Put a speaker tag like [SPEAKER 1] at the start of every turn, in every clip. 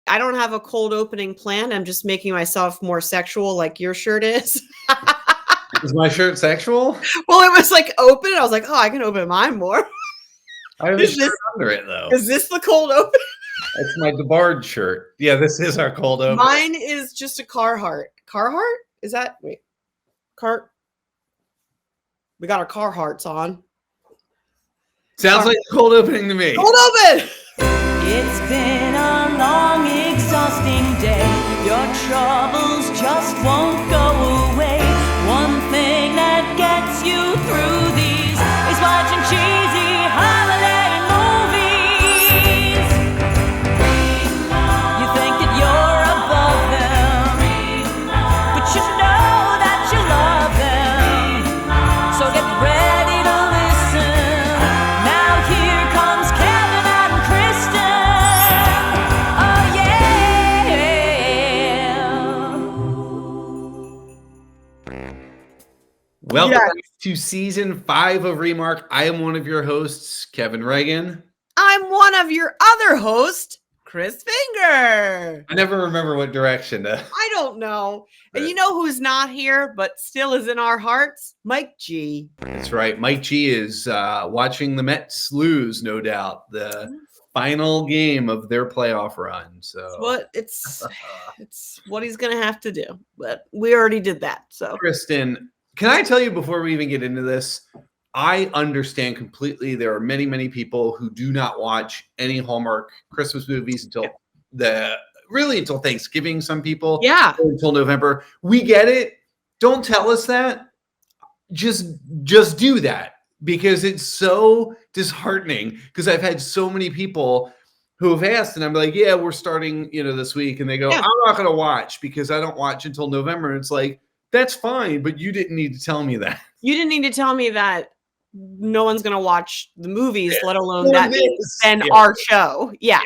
[SPEAKER 1] I don't have a cold opening plan. I'm just making myself more sexual like your shirt is.
[SPEAKER 2] Is my shirt sexual?
[SPEAKER 1] Well, it was like open. I was like, oh, I can open mine more.
[SPEAKER 2] I have a shirt under it, though.
[SPEAKER 1] Is this the cold open?
[SPEAKER 2] That's my DeBard shirt. Yeah, this is our cold open.
[SPEAKER 1] Mine is just a Carhartt. Carhartt? Is that? Wait. We got our Carhartts on.
[SPEAKER 2] Sounds like a cold opening to me.
[SPEAKER 1] Cold open!
[SPEAKER 3] It's been a long, exhausting day. Your troubles just won't go away. One thing that gets you through these is watching cheesy holiday movies. You think that you're above them, but you know that you love them. So get ready to listen. Now here comes Kevin and Kristin. Oh yeah.
[SPEAKER 2] Welcome back to season 5 of Remark. I am one of your hosts, Kevin Reagan.
[SPEAKER 1] I'm one of your other hosts, Chris Finger.
[SPEAKER 2] I never remember what direction to.
[SPEAKER 1] I don't know. And you know who's not here, but still is in our hearts? Mike G.
[SPEAKER 2] That's right. Mike G is watching the Mets lose, no doubt. The final game of their playoff run. So
[SPEAKER 1] It's what he's going to have to do. But we already did that. So,
[SPEAKER 2] Kristin, can I tell you before we even get into this, I understand completely. There are many, many people who do not watch any Hallmark Christmas movies until Thanksgiving. Some people, until November. We get it. Don't tell us that. Just do that, because it's so disheartening. Because I've had so many people who have asked, and I'm like, yeah, we're starting, this week, and they go, I'm not going to watch because I don't watch until November. And it's like, that's fine, but you didn't need to tell me that.
[SPEAKER 1] You didn't need to tell me that no one's going to watch the movies, let alone that and our show. Yeah.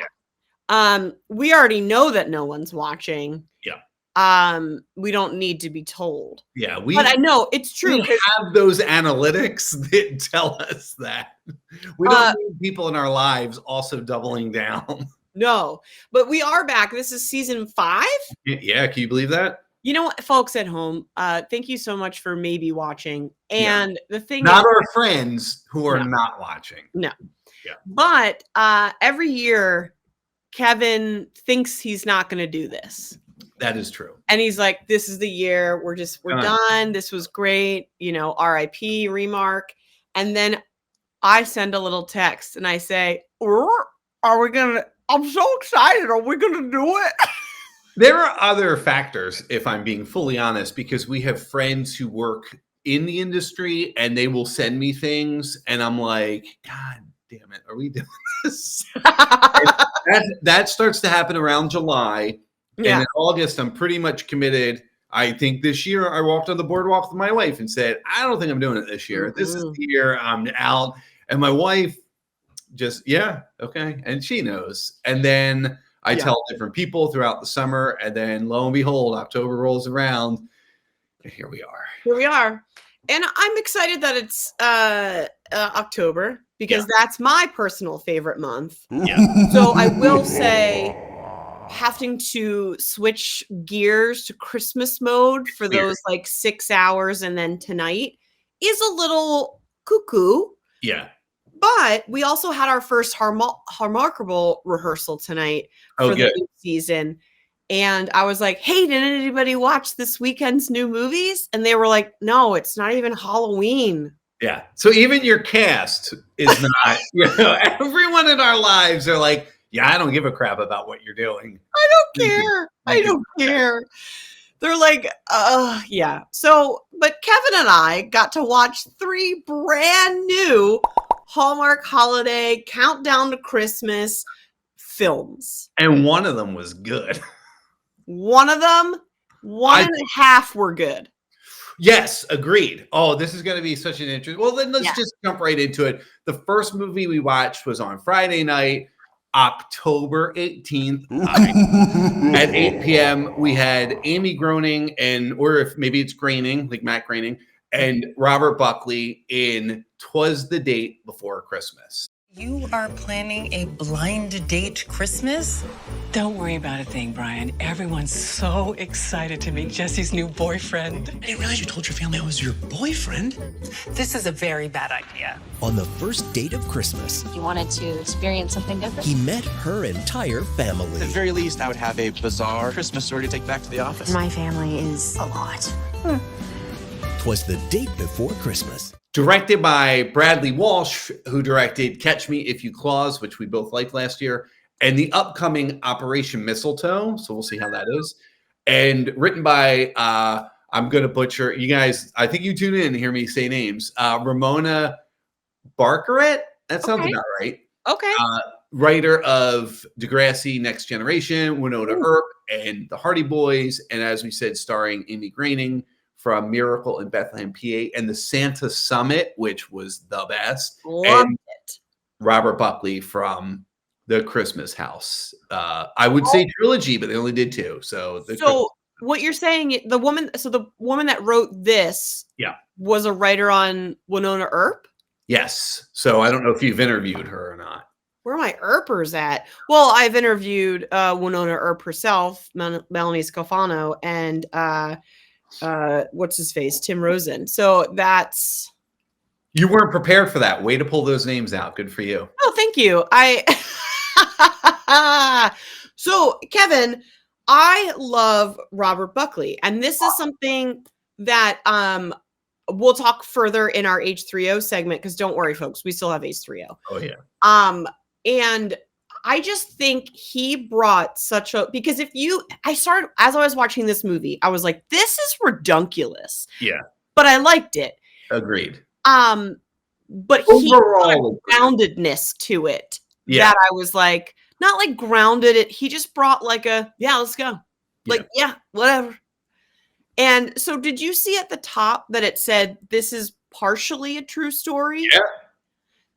[SPEAKER 1] We already know that no one's watching.
[SPEAKER 2] Yeah.
[SPEAKER 1] We don't need to be told.
[SPEAKER 2] Yeah.
[SPEAKER 1] But I know it's true.
[SPEAKER 2] We have those analytics that tell us that. We don't need people in our lives also doubling down.
[SPEAKER 1] No, but we are back. This is season 5.
[SPEAKER 2] Yeah. Can you believe that?
[SPEAKER 1] You know what, folks at home, thank you so much for maybe watching. And the thing
[SPEAKER 2] not
[SPEAKER 1] is,
[SPEAKER 2] our friends who are not watching.
[SPEAKER 1] No.
[SPEAKER 2] Yeah.
[SPEAKER 1] But every year, Kevin thinks he's not going to do this.
[SPEAKER 2] That is true.
[SPEAKER 1] And he's like, this is the year. We're done. This was great. RIP, Remark. And then I send a little text and I say, are we going to, I'm so excited. Are we going to do it?
[SPEAKER 2] There are other factors, if I'm being fully honest, because we have friends who work in the industry and they will send me things and I'm like, God damn it, are we doing this? that starts to happen around July.
[SPEAKER 1] Yeah.
[SPEAKER 2] And in August, I'm pretty much committed. I think this year I walked on the boardwalk with my wife and said, I don't think I'm doing it this year. Mm-hmm. This is the year I'm out. And my wife just, okay. And she knows. And then I tell different people throughout the summer, and then lo and behold, October rolls around, and here we are. And I'm excited that it's
[SPEAKER 1] October, because that's my personal favorite month. Yeah. So I will say, having to switch gears to Christmas mode for those 6 hours and then tonight is a little cuckoo.
[SPEAKER 2] Yeah.
[SPEAKER 1] But we also had our first Hallmarkable rehearsal tonight for the new season. And I was like, hey, did anybody watch this weekend's new movies? And they were like, no, it's not even Halloween.
[SPEAKER 2] Yeah. So even your cast is not, everyone in our lives are like, I don't give a crap about what you're doing.
[SPEAKER 1] I don't care. They're like, yeah. So, but Kevin and I got to watch 3 brand new Hallmark holiday countdown to Christmas films.
[SPEAKER 2] And one of them was good.
[SPEAKER 1] One of them, and a half were good.
[SPEAKER 2] Yes, agreed. Oh, this is going to be such an interesting. Well, then let's just jump right into it. The first movie we watched was on Friday night, October 18th at 8 p.m. We had Amy Groening or if maybe it's Groening, like Matt Groening, and Robert Buckley in Twas the Date Before Christmas.
[SPEAKER 4] You are planning a blind date Christmas?
[SPEAKER 5] Don't worry about a thing, Brian. Everyone's so excited to meet Jesse's new boyfriend.
[SPEAKER 6] I didn't realize you told your family I was your boyfriend.
[SPEAKER 4] This is a very bad idea.
[SPEAKER 7] On the first date of Christmas,
[SPEAKER 8] He wanted to experience something different.
[SPEAKER 7] he met her entire family.
[SPEAKER 6] At the very least, I would have a bizarre Christmas story to take back to the office.
[SPEAKER 8] My family is a lot.
[SPEAKER 7] 'Twas the date before Christmas.
[SPEAKER 2] Directed by Bradley Walsh, who directed Catch Me If You Claus, which we both liked last year, and the upcoming Operation Mistletoe. So we'll see how that is. And written by, I'm going to butcher, you guys, I think you tune in and hear me say names. Ramona Barkeret. That sounds about right.
[SPEAKER 1] Okay.
[SPEAKER 2] Writer of Degrassi, Next Generation, Winona Earp, and The Hardy Boys. And as we said, starring Amy Groening from Miracle in Bethlehem, PA, and the Santa Summit, which was the best.
[SPEAKER 1] Loved
[SPEAKER 2] and
[SPEAKER 1] it.
[SPEAKER 2] Robert Buckley from The Christmas House. I would say trilogy, but they only did 2. So
[SPEAKER 1] What you're saying, the woman that wrote this was a writer on Winona Earp?
[SPEAKER 2] yes. So I don't know if you've interviewed her or not.
[SPEAKER 1] Where are my Earpers at? Well, I've interviewed Winona Earp herself, Melanie Scalfano, and what's his face, Tim Rosen. So that's.
[SPEAKER 2] You weren't prepared for that. Way to pull those names out. Good for you.
[SPEAKER 1] Oh, thank you. So Kevin, I love Robert Buckley, and this is something that we'll talk further in our H3O segment, because don't worry, folks, we still have H3O.
[SPEAKER 2] Oh yeah.
[SPEAKER 1] And I just think he brought such a, because as I was watching this movie, I was like, this is redunculous.
[SPEAKER 2] Yeah.
[SPEAKER 1] But I liked it.
[SPEAKER 2] Agreed.
[SPEAKER 1] But he brought a
[SPEAKER 2] Overall,
[SPEAKER 1] groundedness to it
[SPEAKER 2] Yeah.
[SPEAKER 1] that I was like, not like grounded it. He just brought like let's go. Like, whatever. And so did you see at the top that it said, this is partially a true story?
[SPEAKER 2] Yeah.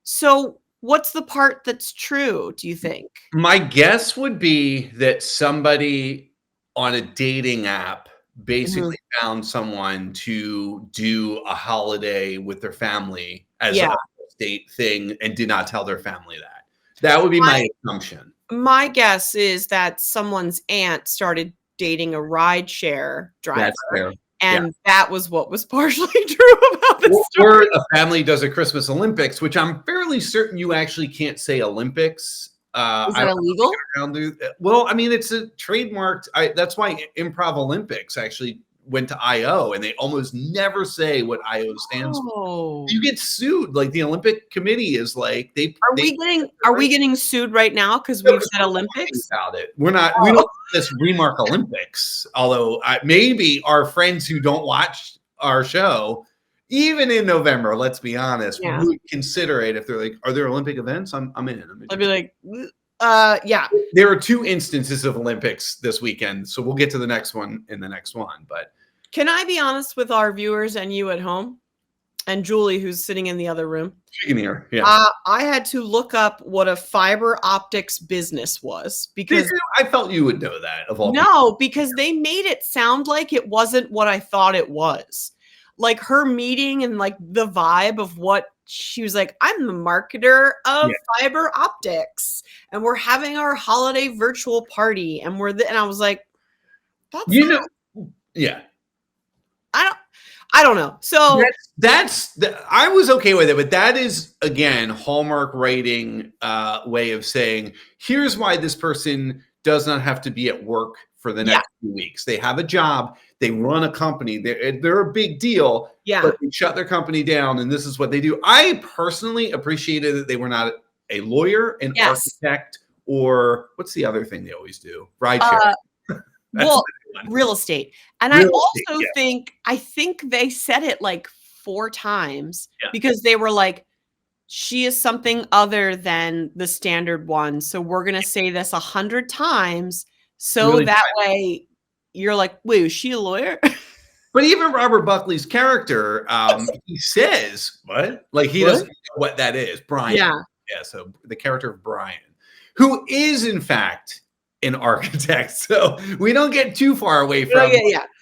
[SPEAKER 1] So what's the part that's true, do you think?
[SPEAKER 2] My guess would be that somebody on a dating app basically found someone to do a holiday with their family as a date thing and did not tell their family that. That would be my assumption.
[SPEAKER 1] My guess is that someone's aunt started dating a rideshare driver.
[SPEAKER 2] That's fair.
[SPEAKER 1] And that was what was partially true about this story.
[SPEAKER 2] Or a family does a Christmas Olympics, which I'm fairly certain you actually can't say Olympics.
[SPEAKER 1] Is that illegal?
[SPEAKER 2] Well, I mean, it's a trademarked. That's why Improv Olympics actually went to IO, and they almost never say what IO stands for. You get sued. Like the Olympic Committee is like
[SPEAKER 1] Are we getting sued right now because we've said Olympics?
[SPEAKER 2] About it, we're not. We don't just Remark Olympics. Although maybe our friends who don't watch our show, even in November, let's be honest, would consider it if they're like, "Are there Olympic events? I'm in."
[SPEAKER 1] I'd be like, yeah.
[SPEAKER 2] There are 2 instances of Olympics this weekend, so we'll get to the next one in the next one. But
[SPEAKER 1] can I be honest with our viewers and you at home, and Julie, who's sitting in the other room?
[SPEAKER 2] You can hear, yeah.
[SPEAKER 1] I had to look up what a fiber optics business was because
[SPEAKER 2] I felt you would know that.
[SPEAKER 1] Because they made it sound like it wasn't what I thought it was. Like her meeting and like the vibe of what she was like, I'm the marketer of fiber optics and we're having our holiday virtual party and and I was like, that's I don't know. So
[SPEAKER 2] I was okay with it, but that is again Hallmark writing way of saying, here's why this person does not have to be at work for the next few weeks. They have a job. They run a company. They're a big deal.
[SPEAKER 1] Yeah.
[SPEAKER 2] But they shut their company down, and this is what they do. I personally appreciated that they were not a lawyer, an architect, or what's the other thing they always do? Rideshare.
[SPEAKER 1] Real estate. And I think they said it like 4 times because they were like, she is something other than the standard one. So we're going to say this 100 times. So really that way you're like, wait, is she a lawyer?
[SPEAKER 2] But even Robert Buckley's character, he says, what? Like he doesn't know what that is. Brian. Yeah. So the character of Brian, who is in fact an architect. So we don't get too far away from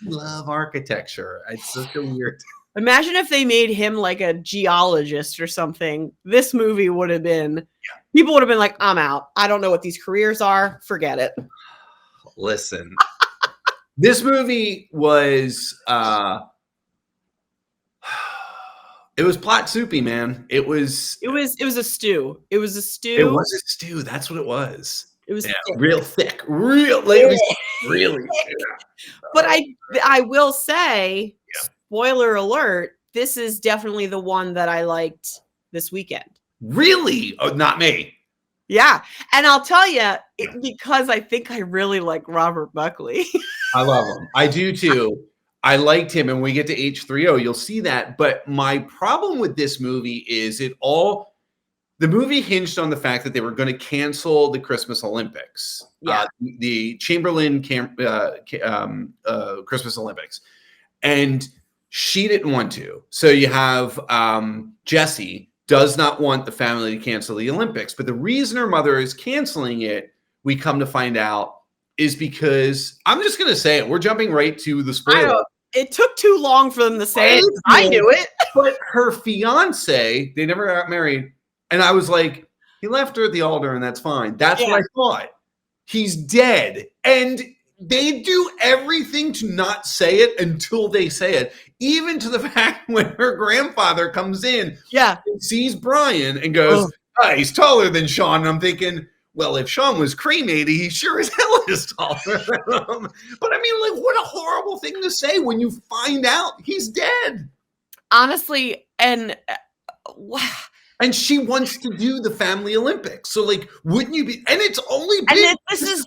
[SPEAKER 2] love architecture. It's such a weird.
[SPEAKER 1] Imagine if they made him like a geologist or something. This movie would have been, people would have been like, I'm out. I don't know what these careers are. Forget it.
[SPEAKER 2] Listen, this movie was, it was plot soupy, man. It was
[SPEAKER 1] a stew. It was a stew.
[SPEAKER 2] It was a stew. That's what it was.
[SPEAKER 1] It was thick.
[SPEAKER 2] Real thick, really.
[SPEAKER 1] But I will say, spoiler alert, this is definitely the one that I liked this weekend.
[SPEAKER 2] Really? Oh, not me.
[SPEAKER 1] Yeah. And I'll tell you, because I think I really like Robert Buckley.
[SPEAKER 2] I love him. I do too. I liked him. And when we get to H3O, you'll see that. But my problem with this movie is the movie hinged on the fact that they were going to cancel the Christmas Olympics, the Chamberlain Christmas Olympics. And she didn't want to. So you have Jessie does not want the family to cancel the Olympics. But the reason her mother is canceling it, we come to find out, is because I'm just going to say it. We're jumping right to the spoiler.
[SPEAKER 1] It took too long for them to say it. I knew it.
[SPEAKER 2] But her fiance, they never got married. And I was like, he left her at the altar and that's fine. That's what I thought. He's dead. And they do everything to not say it until they say it. Even to the fact when her grandfather comes in, and sees Brian and goes, he's taller than Sean. And I'm thinking, well, if Sean was cremated, he sure as hell is taller than him. But I mean, like, what a horrible thing to say when you find out he's dead.
[SPEAKER 1] Honestly, and
[SPEAKER 2] she wants to do the family Olympics. So, like, wouldn't you be? And it's only been.
[SPEAKER 1] And this is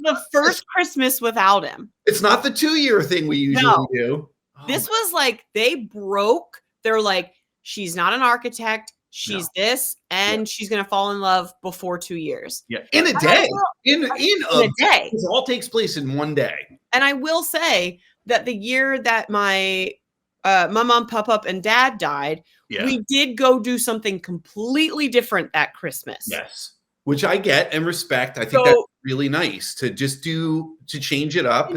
[SPEAKER 1] the first Christmas without him.
[SPEAKER 2] It's not the 2-year thing we usually do.
[SPEAKER 1] This was like they broke. They're like, she's not an architect. She's this, and she's gonna fall in love before 2 years.
[SPEAKER 2] Yeah, in a day. In a
[SPEAKER 1] day.
[SPEAKER 2] This all takes place in one day.
[SPEAKER 1] And I will say that the year that my mom, papa, and dad died, we did go do something completely different that Christmas.
[SPEAKER 2] Yes, which I get and respect. I think that's really nice to just change it up.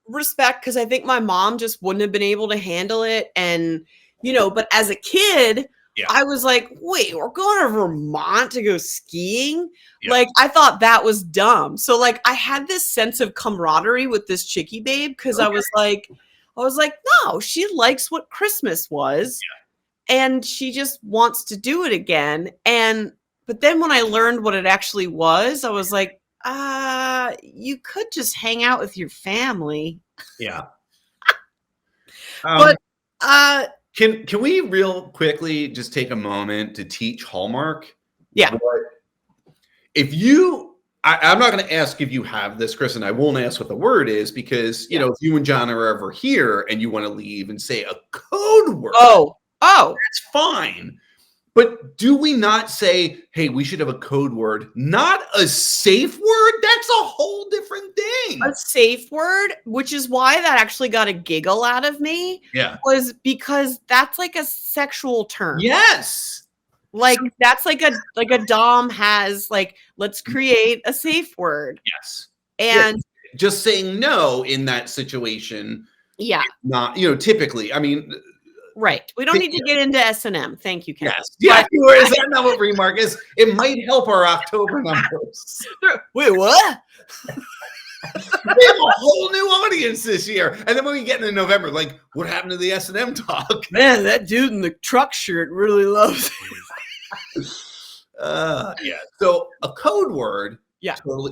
[SPEAKER 1] Respect, because I think my mom just wouldn't have been able to handle it. And, but as a kid, I was like, wait, we're going to Vermont to go skiing? Yeah. Like, I thought that was dumb. So, like, I had this sense of camaraderie with this chickie babe because I was like, no, she likes what Christmas was. Yeah. And she just wants to do it again. But then when I learned what it actually was, I was like, you could just hang out with your family.
[SPEAKER 2] Yeah.
[SPEAKER 1] But
[SPEAKER 2] Can we real quickly just take a moment to teach Hallmark?
[SPEAKER 1] Yeah.
[SPEAKER 2] If you, I'm not going to ask if you have this, Chris, and I won't ask what the word is because, if you and John are ever here and you want to leave and say a code word.
[SPEAKER 1] Oh,
[SPEAKER 2] that's fine. But do we not say, hey, we should have a code word, not a safe word? That's a whole different thing.
[SPEAKER 1] A safe word, which is why that actually got a giggle out of me.
[SPEAKER 2] Yeah.
[SPEAKER 1] Was because that's like a sexual term.
[SPEAKER 2] Yes.
[SPEAKER 1] Like that's like a Dom has like, let's create a safe word.
[SPEAKER 2] Yes.
[SPEAKER 1] And
[SPEAKER 2] just saying no in that situation.
[SPEAKER 1] Yeah.
[SPEAKER 2] Not, typically, I mean.
[SPEAKER 1] Right. We don't need to get into S&M. Thank you, Kevin.
[SPEAKER 2] Yes. Yeah. Is that not what Remark is? It might help our October numbers.
[SPEAKER 1] Wait, what?
[SPEAKER 2] We have a whole new audience this year. And then when we get into November, like, what happened to the S&M talk?
[SPEAKER 1] Man, that dude in the truck shirt really loves
[SPEAKER 2] it. So a code word,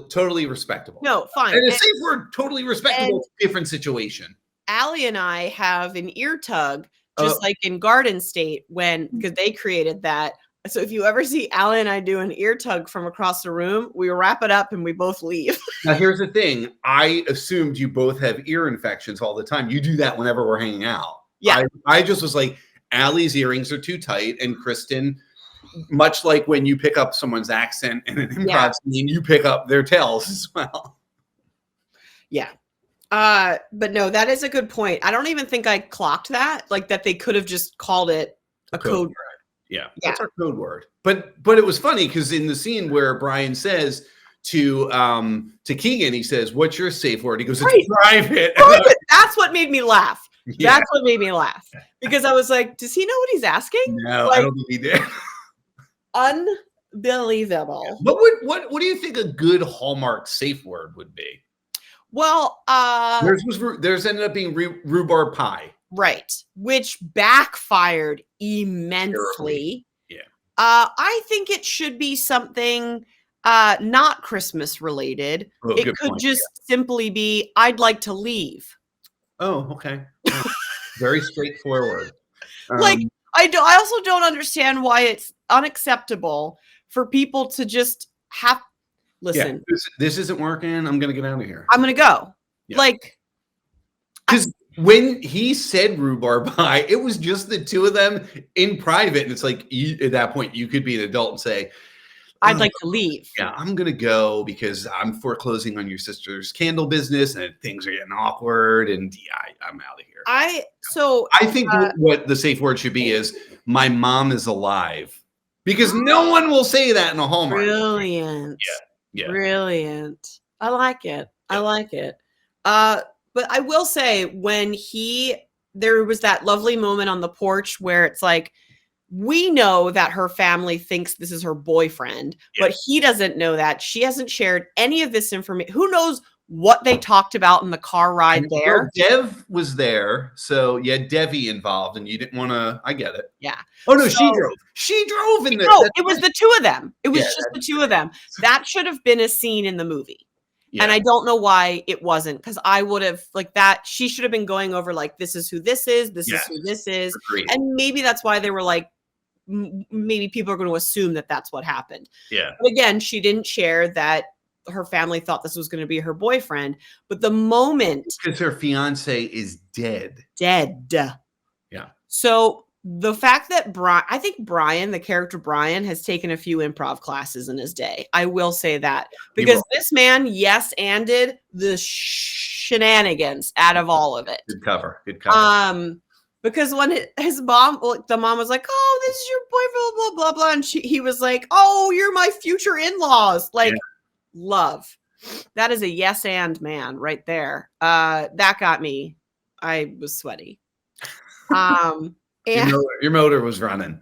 [SPEAKER 2] totally respectable.
[SPEAKER 1] No, fine.
[SPEAKER 2] And a safe word, totally respectable, different situation.
[SPEAKER 1] Allie and I have an ear tug, just like in Garden State, because they created that. So if you ever see Allie and I do an ear tug from across the room, we wrap it up and we both leave.
[SPEAKER 2] Now, here's the thing. I assumed you both have ear infections all the time. You do that whenever we're hanging out.
[SPEAKER 1] Yeah.
[SPEAKER 2] I just was like, Allie's earrings are too tight. And Kristin, much like when you pick up someone's accent in an improv scene, you pick up their tails as well.
[SPEAKER 1] Yeah. But no, that is a good point. I don't even think I clocked that, like that they could have just called it a code word.
[SPEAKER 2] Yeah, that's our code word. But it was funny because in the scene where Brian says to Keegan, he says, "What's your safe word?" He goes, "It's private."
[SPEAKER 1] That's what made me laugh.
[SPEAKER 2] Yeah.
[SPEAKER 1] That's what made me laugh because I was like, does he know what he's asking?
[SPEAKER 2] No,
[SPEAKER 1] Like,
[SPEAKER 2] I don't think he did.
[SPEAKER 1] Unbelievable.
[SPEAKER 2] What do you think a good Hallmark safe word would be?
[SPEAKER 1] Well,
[SPEAKER 2] Theirs ended up being rhubarb pie.
[SPEAKER 1] right, which backfired immensely.
[SPEAKER 2] Yeah.
[SPEAKER 1] I think it should be something not Christmas related.
[SPEAKER 2] Oh,
[SPEAKER 1] it
[SPEAKER 2] good
[SPEAKER 1] could
[SPEAKER 2] point,
[SPEAKER 1] just simply be, I'd like to leave.
[SPEAKER 2] Oh, okay. Very straightforward.
[SPEAKER 1] Like, I also don't understand why it's unacceptable for people to just have, listen,
[SPEAKER 2] this isn't working. I'm going to get out of here.
[SPEAKER 1] I'm going to go.
[SPEAKER 2] Yeah.
[SPEAKER 1] Like,
[SPEAKER 2] because when he said rhubarb pie, it was just the two of them in private. And it's like, at that point, you could be an adult and say,
[SPEAKER 1] I'd like to leave.
[SPEAKER 2] Yeah, I'm going to go because I'm foreclosing on your sister's candle business and things are getting awkward. And I'm out of here. I think what the safe word should be is my mom is alive, because no one will say that in a Hallmark.
[SPEAKER 1] Brilliant.
[SPEAKER 2] Yeah.
[SPEAKER 1] Brilliant. I like it. I like it. But I will say, when there was that lovely moment on the porch where it's like, we know that her family thinks this is her boyfriend, but he doesn't know that. She hasn't shared any of this information. Who knows what they talked about in the car ride there?
[SPEAKER 2] Dev was there. So you had Devi involved and you didn't want to, I get it.
[SPEAKER 1] Yeah.
[SPEAKER 2] Oh no, she drove. She drove in the.
[SPEAKER 1] No, it was the two of them. It was just the two of them. That should have been a scene in the movie. Yeah. And I don't know why it wasn't, because I would have that. She should have been going over like, this is who this is. This is who this is. Agreed. And maybe that's why they were like, maybe people are going to assume that that's what happened.
[SPEAKER 2] Yeah.
[SPEAKER 1] But again, she didn't share that her family thought this was going to be her boyfriend. But the moment,
[SPEAKER 2] because her fiance is dead.
[SPEAKER 1] Yeah. So the fact that I think Brian, the character Brian, has taken a few improv classes in his day. I will say that, because this man, did the shenanigans out of all of it.
[SPEAKER 2] Good cover.
[SPEAKER 1] Because when his mom, the mom was like, "Oh, this is your boyfriend," blah blah blah, and he was like, "Oh, you're my future in-laws." Love. That is a yes and man right there. That got me. I was sweaty. And
[SPEAKER 2] your motor was running.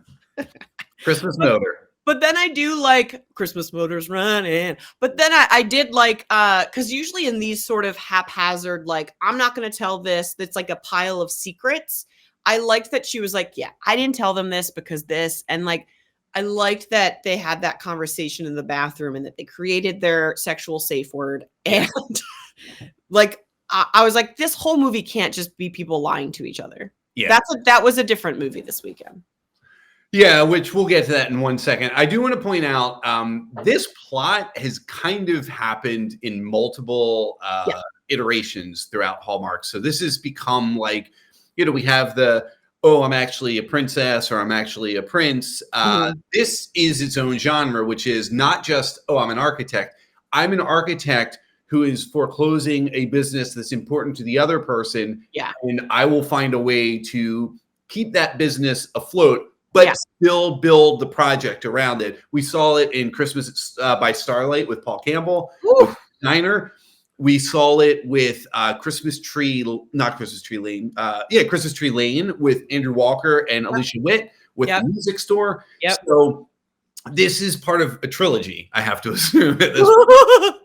[SPEAKER 2] Christmas motor.
[SPEAKER 1] But then I do like Christmas motors running. But then I did like, because usually in these sort of haphazard, like, I'm not going to tell this, that's like a pile of secrets. I liked that she was like, yeah, I didn't tell them this because this. And like, I liked that they had that conversation in the bathroom and that they created their sexual safe word. And like, I was like, this whole movie can't just be people lying to each other. Yeah. That was a different movie this weekend.
[SPEAKER 2] Yeah, which we'll get to that in 1 second. I do want to point out this plot has kind of happened in multiple iterations throughout Hallmark. So this has become like, we have I'm actually a princess or I'm actually a prince. This is its own genre, which is not just, I'm an architect. I'm an architect who is foreclosing a business that's important to the other person.
[SPEAKER 1] Yeah.
[SPEAKER 2] And I will find a way to keep that business afloat, but still build the project around it. We saw it in Christmas by Starlight with Paul Campbell, with Diner. We saw it with Christmas Tree Lane with Andrew Walker and Alicia Witt with the music store.
[SPEAKER 1] Yep.
[SPEAKER 2] So this is part of a trilogy, I have to assume. At this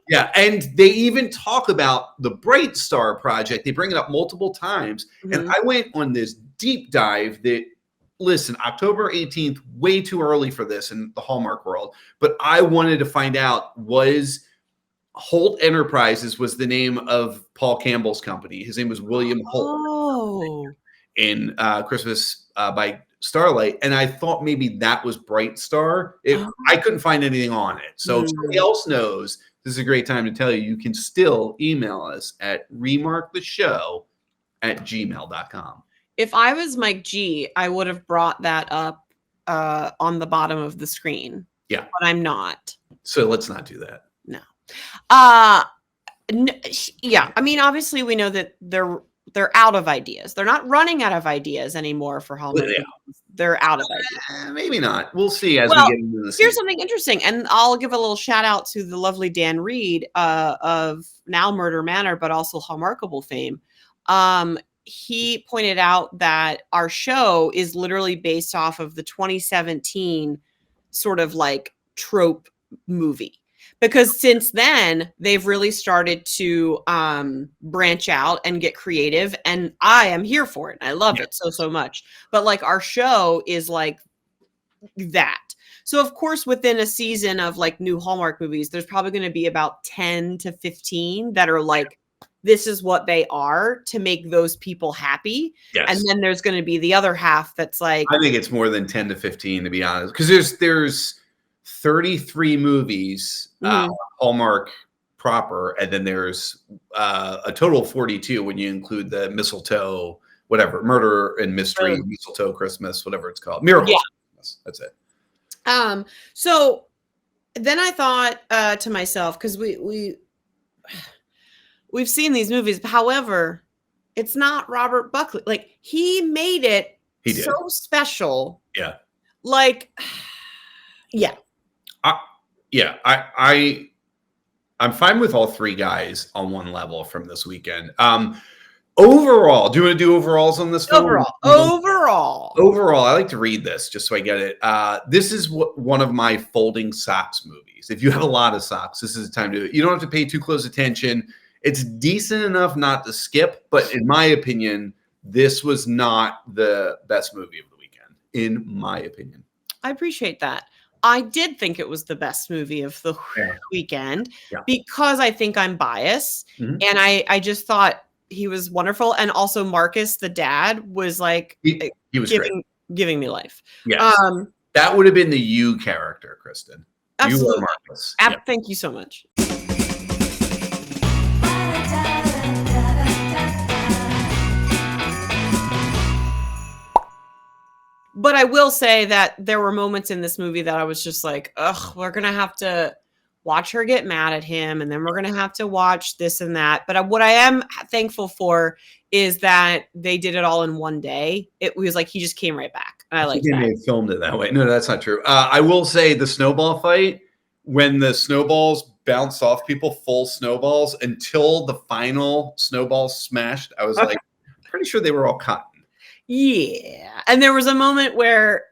[SPEAKER 2] Yeah, and they even talk about the Bright Star project. They bring it up multiple times. And I went on this deep dive that, listen, October 18th, way too early for this in the Hallmark world. But I wanted to find out, was Holt Enterprises was the name of Paul Campbell's company. His name was William Holt in Christmas by Starlight. And I thought maybe that was Bright Star. I couldn't find anything on it. So if somebody else knows, this is a great time to tell you, you can still email us at remarktheshow@gmail.com.
[SPEAKER 1] If I was Mike G, I would have brought that up on the bottom of the screen.
[SPEAKER 2] Yeah.
[SPEAKER 1] But I'm not.
[SPEAKER 2] So let's not do that.
[SPEAKER 1] No. Yeah. I mean, obviously we know that they're out of ideas. They're not running out of ideas anymore for Hallmark. They're out of ideas.
[SPEAKER 2] Maybe not. We'll see as we get into this.
[SPEAKER 1] Here's something interesting. And I'll give a little shout out to the lovely Dan Reed of now Murder Manor, but also Hallmarkable fame. he pointed out that our show is literally based off of the 2017 sort of like trope movie. Because since then, they've really started to branch out and get creative. And I am here for it. I love it so much. But like our show is like that. So of course, within a season of like new Hallmark movies, there's probably going to be about 10 to 15 that are like, this is what they are to make those people happy.
[SPEAKER 2] Yes.
[SPEAKER 1] And then there's going to be the other half that's like,
[SPEAKER 2] I think it's more than 10 to 15, to be honest, because there's 33 movies, Hallmark proper, and then there's a total of 42 when you include the mistletoe, whatever, murder and mystery, mistletoe Christmas, whatever it's called, miracle Christmas. That's it.
[SPEAKER 1] So then I thought to myself, because we've seen these movies, however, it's not Robert Buckley. Like he made it so special.
[SPEAKER 2] Yeah.
[SPEAKER 1] Like, yeah.
[SPEAKER 2] I'm fine with all three guys on one level from this weekend. Overall, do you want to do overalls on this film? Overall, I like to read this just so I get it. This is one of my folding socks movies. If you have a lot of socks, this is the time to do it. You don't have to pay too close attention. It's decent enough not to skip, but in my opinion, this was not the best movie of the weekend, in my opinion.
[SPEAKER 1] I appreciate that. I did think it was the best movie of the weekend because I think I'm biased. And I just thought he was wonderful. And also Marcus, the dad, was like,
[SPEAKER 2] he was
[SPEAKER 1] giving me life.
[SPEAKER 2] Yes. That would have been the you character, Kristin.
[SPEAKER 1] Absolutely.
[SPEAKER 2] You were Marcus.
[SPEAKER 1] Thank you so much. But I will say that there were moments in this movie that I was just like, ugh, we're going to have to watch her get mad at him. And then we're going to have to watch this and that. But what I am thankful for is that they did it all in one day. It was like he just came right back. And I like that.
[SPEAKER 2] They filmed it that way. No, that's not true. I will say the snowball fight, when the snowballs bounced off people, full snowballs, until the final snowball smashed, I was like, pretty sure they were all cotton.
[SPEAKER 1] Yeah. And there was a moment where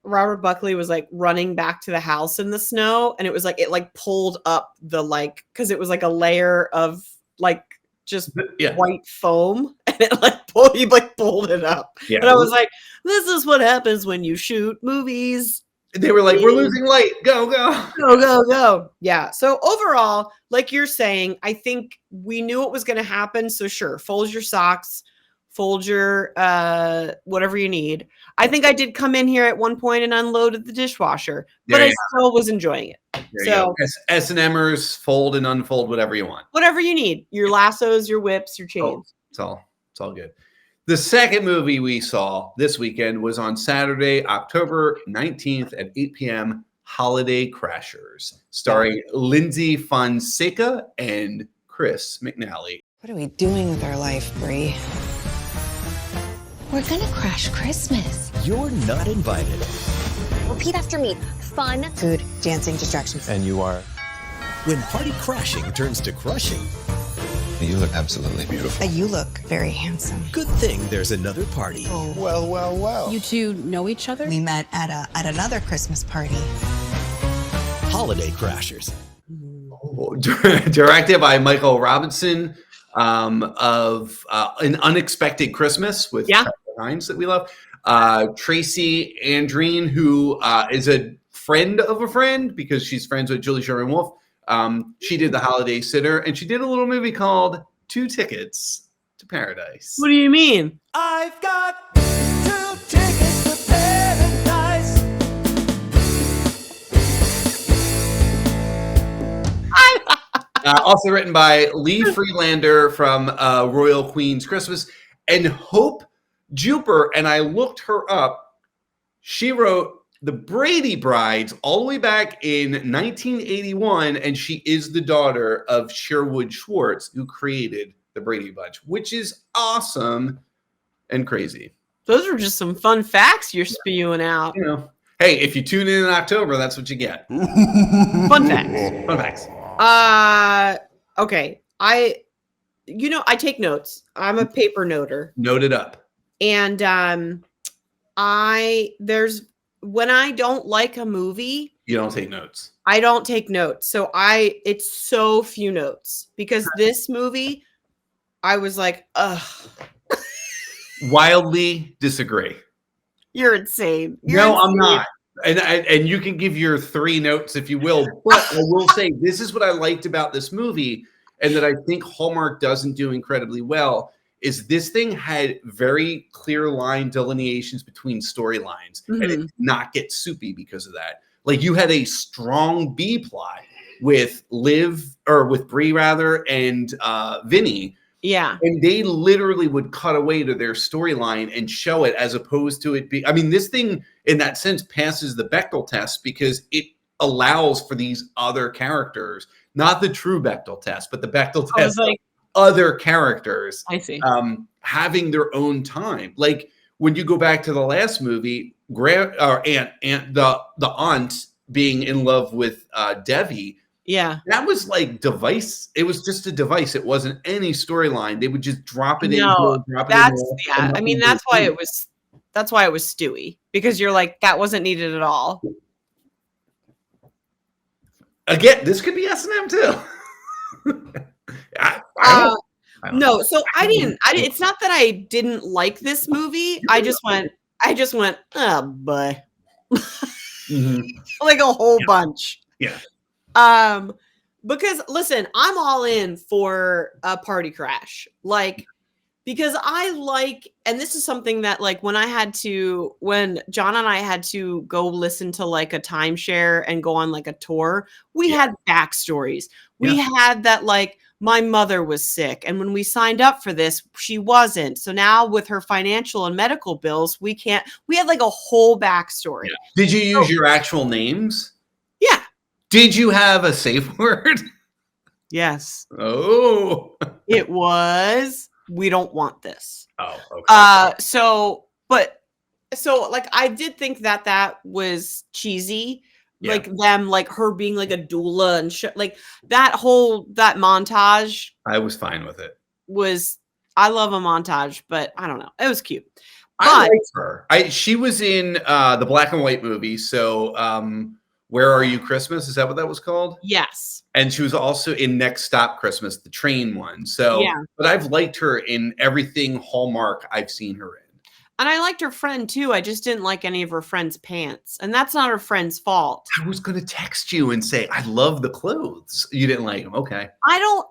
[SPEAKER 1] Robert Buckley was like running back to the house in the snow, and it was like it like pulled up the like, because it was like a layer of like just white foam, and it like he like pulled it up. Yeah. And I was like, this is what happens when you shoot movies.
[SPEAKER 2] They were like, we're losing light. Go.
[SPEAKER 1] Yeah. So overall, like you're saying, I think we knew what was going to happen. So sure, fold your socks, fold your whatever you need. I think I did come in here at one point and unloaded the dishwasher, but I still was enjoying it. So
[SPEAKER 2] S&Mers, fold and unfold whatever you want.
[SPEAKER 1] Whatever you need. Your lassos, your whips, your chains.
[SPEAKER 2] It's all good. The second movie we saw this weekend was on Saturday, October 19th at 8 p.m., Holiday Crashers, starring Lindsay Fonseca and Chris McNally.
[SPEAKER 4] What are we doing with our life, Brie?
[SPEAKER 8] We're gonna crash Christmas.
[SPEAKER 7] You're not invited.
[SPEAKER 8] Repeat after me. Fun.
[SPEAKER 4] Food, dancing, distractions.
[SPEAKER 6] And you are?
[SPEAKER 7] When party crashing turns to crushing.
[SPEAKER 6] You look absolutely beautiful.
[SPEAKER 4] You look very handsome.
[SPEAKER 7] Good thing there's another party.
[SPEAKER 4] Oh,
[SPEAKER 6] well.
[SPEAKER 9] You two know each other?
[SPEAKER 4] We met at another Christmas party.
[SPEAKER 7] Holiday Crashers.
[SPEAKER 2] Directed by Michael Robinson of An Unexpected Christmas with Hines that we love. Tracy Andreen, who is a friend of a friend because she's friends with Julie Sherman-Wolf. She did The Holiday Sitter, and she did a little movie called 2 Tickets to Paradise.
[SPEAKER 1] What do you mean?
[SPEAKER 3] I've got 2 tickets to paradise.
[SPEAKER 2] Also written by Lee Freelander from Royal Queen's Christmas and Hope Juper. And I looked her up. She wrote The Brady Brides all the way back in 1981, and she is the daughter of Sherwood Schwartz, who created the Brady Bunch, which is awesome and crazy.
[SPEAKER 1] Those are just some fun facts you're spewing out.
[SPEAKER 2] You know, hey, if you tune in October, that's what you get.
[SPEAKER 1] Fun facts.
[SPEAKER 2] Fun facts.
[SPEAKER 1] Okay. I take notes. I'm a paper noter.
[SPEAKER 2] Note it up.
[SPEAKER 1] And when I don't like a movie,
[SPEAKER 2] You don't take notes.
[SPEAKER 1] I don't take notes. So it's so few notes because this movie, I was like, ugh.
[SPEAKER 2] Wildly disagree.
[SPEAKER 1] You're insane.
[SPEAKER 2] I'm not. And you can give your 3 notes if you will. But I will say this is what I liked about this movie, and that I think Hallmark doesn't do incredibly well, is this thing had very clear line delineations between storylines, and it did not get soupy because of that. Like you had a strong B plot with Bree rather, and Vinny.
[SPEAKER 1] Yeah.
[SPEAKER 2] And they literally would cut away to their storyline and show it, as opposed to it being, I mean, this thing in that sense passes the Bechdel test because it allows for these other characters, not the true Bechdel test, but the Bechdel test, like, other characters,
[SPEAKER 1] I see,
[SPEAKER 2] having their own time. Like when you go back to the last movie, the aunt being in love with Devi.
[SPEAKER 1] Yeah.
[SPEAKER 2] That was like device. It was just a device. It wasn't any storyline. They would just drop it in.
[SPEAKER 1] I mean, that's why it was Stewie, because you're like, that wasn't needed at all.
[SPEAKER 2] Again, this could be S&M too.
[SPEAKER 1] No, so I didn't, it's not that I didn't like this movie. I just went, oh boy. Like a whole bunch.
[SPEAKER 2] Yeah.
[SPEAKER 1] Because listen, I'm all in for a party crash, like, because I like, and this is something that like when John and I had to go listen to like a timeshare and go on like a tour, we had backstories. We had that, like, my mother was sick, and when we signed up for this, she wasn't. So now with her financial and medical bills, we had like a whole backstory.
[SPEAKER 2] Yeah. Did you use your actual names?
[SPEAKER 1] Yeah. Did
[SPEAKER 2] you have a safe word?
[SPEAKER 1] Yes.
[SPEAKER 2] Oh.
[SPEAKER 1] It was, we don't want this.
[SPEAKER 2] Oh, okay.
[SPEAKER 1] So like I did think that was cheesy. Yeah. Like them, like her being like a doula and shit, like that montage.
[SPEAKER 2] I was fine with it.
[SPEAKER 1] I love a montage, but I don't know. It was cute.
[SPEAKER 2] I liked her. She was in the black and white movie. So Where Are You Christmas? Is that what that was called?
[SPEAKER 1] Yes.
[SPEAKER 2] And she was also in Next Stop Christmas, the train one. So, yeah. But I've liked her in everything Hallmark I've seen her in.
[SPEAKER 1] And I liked her friend too. I just didn't like any of her friend's pants. And that's not her friend's fault.
[SPEAKER 2] I was going to text you and say, I love the clothes. You didn't like them. Okay.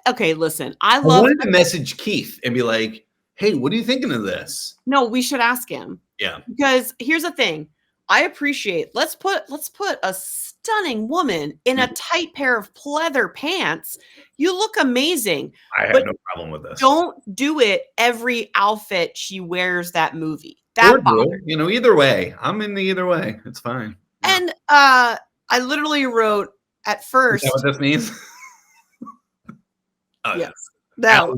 [SPEAKER 1] Okay, listen.
[SPEAKER 2] I wanted to message Keith and be like, hey, what are you thinking of this?
[SPEAKER 1] No, we should ask him.
[SPEAKER 2] Yeah.
[SPEAKER 1] Because here's the thing. I appreciate, let's put a stunning woman in a tight pair of pleather pants. You look amazing.
[SPEAKER 2] I have no problem with this.
[SPEAKER 1] Don't do it every outfit she wears that movie. That bothered.
[SPEAKER 2] Either way. I'm in the either way. It's fine.
[SPEAKER 1] Yeah. And I literally wrote at first.
[SPEAKER 2] Is that what this means?
[SPEAKER 1] Yes. No.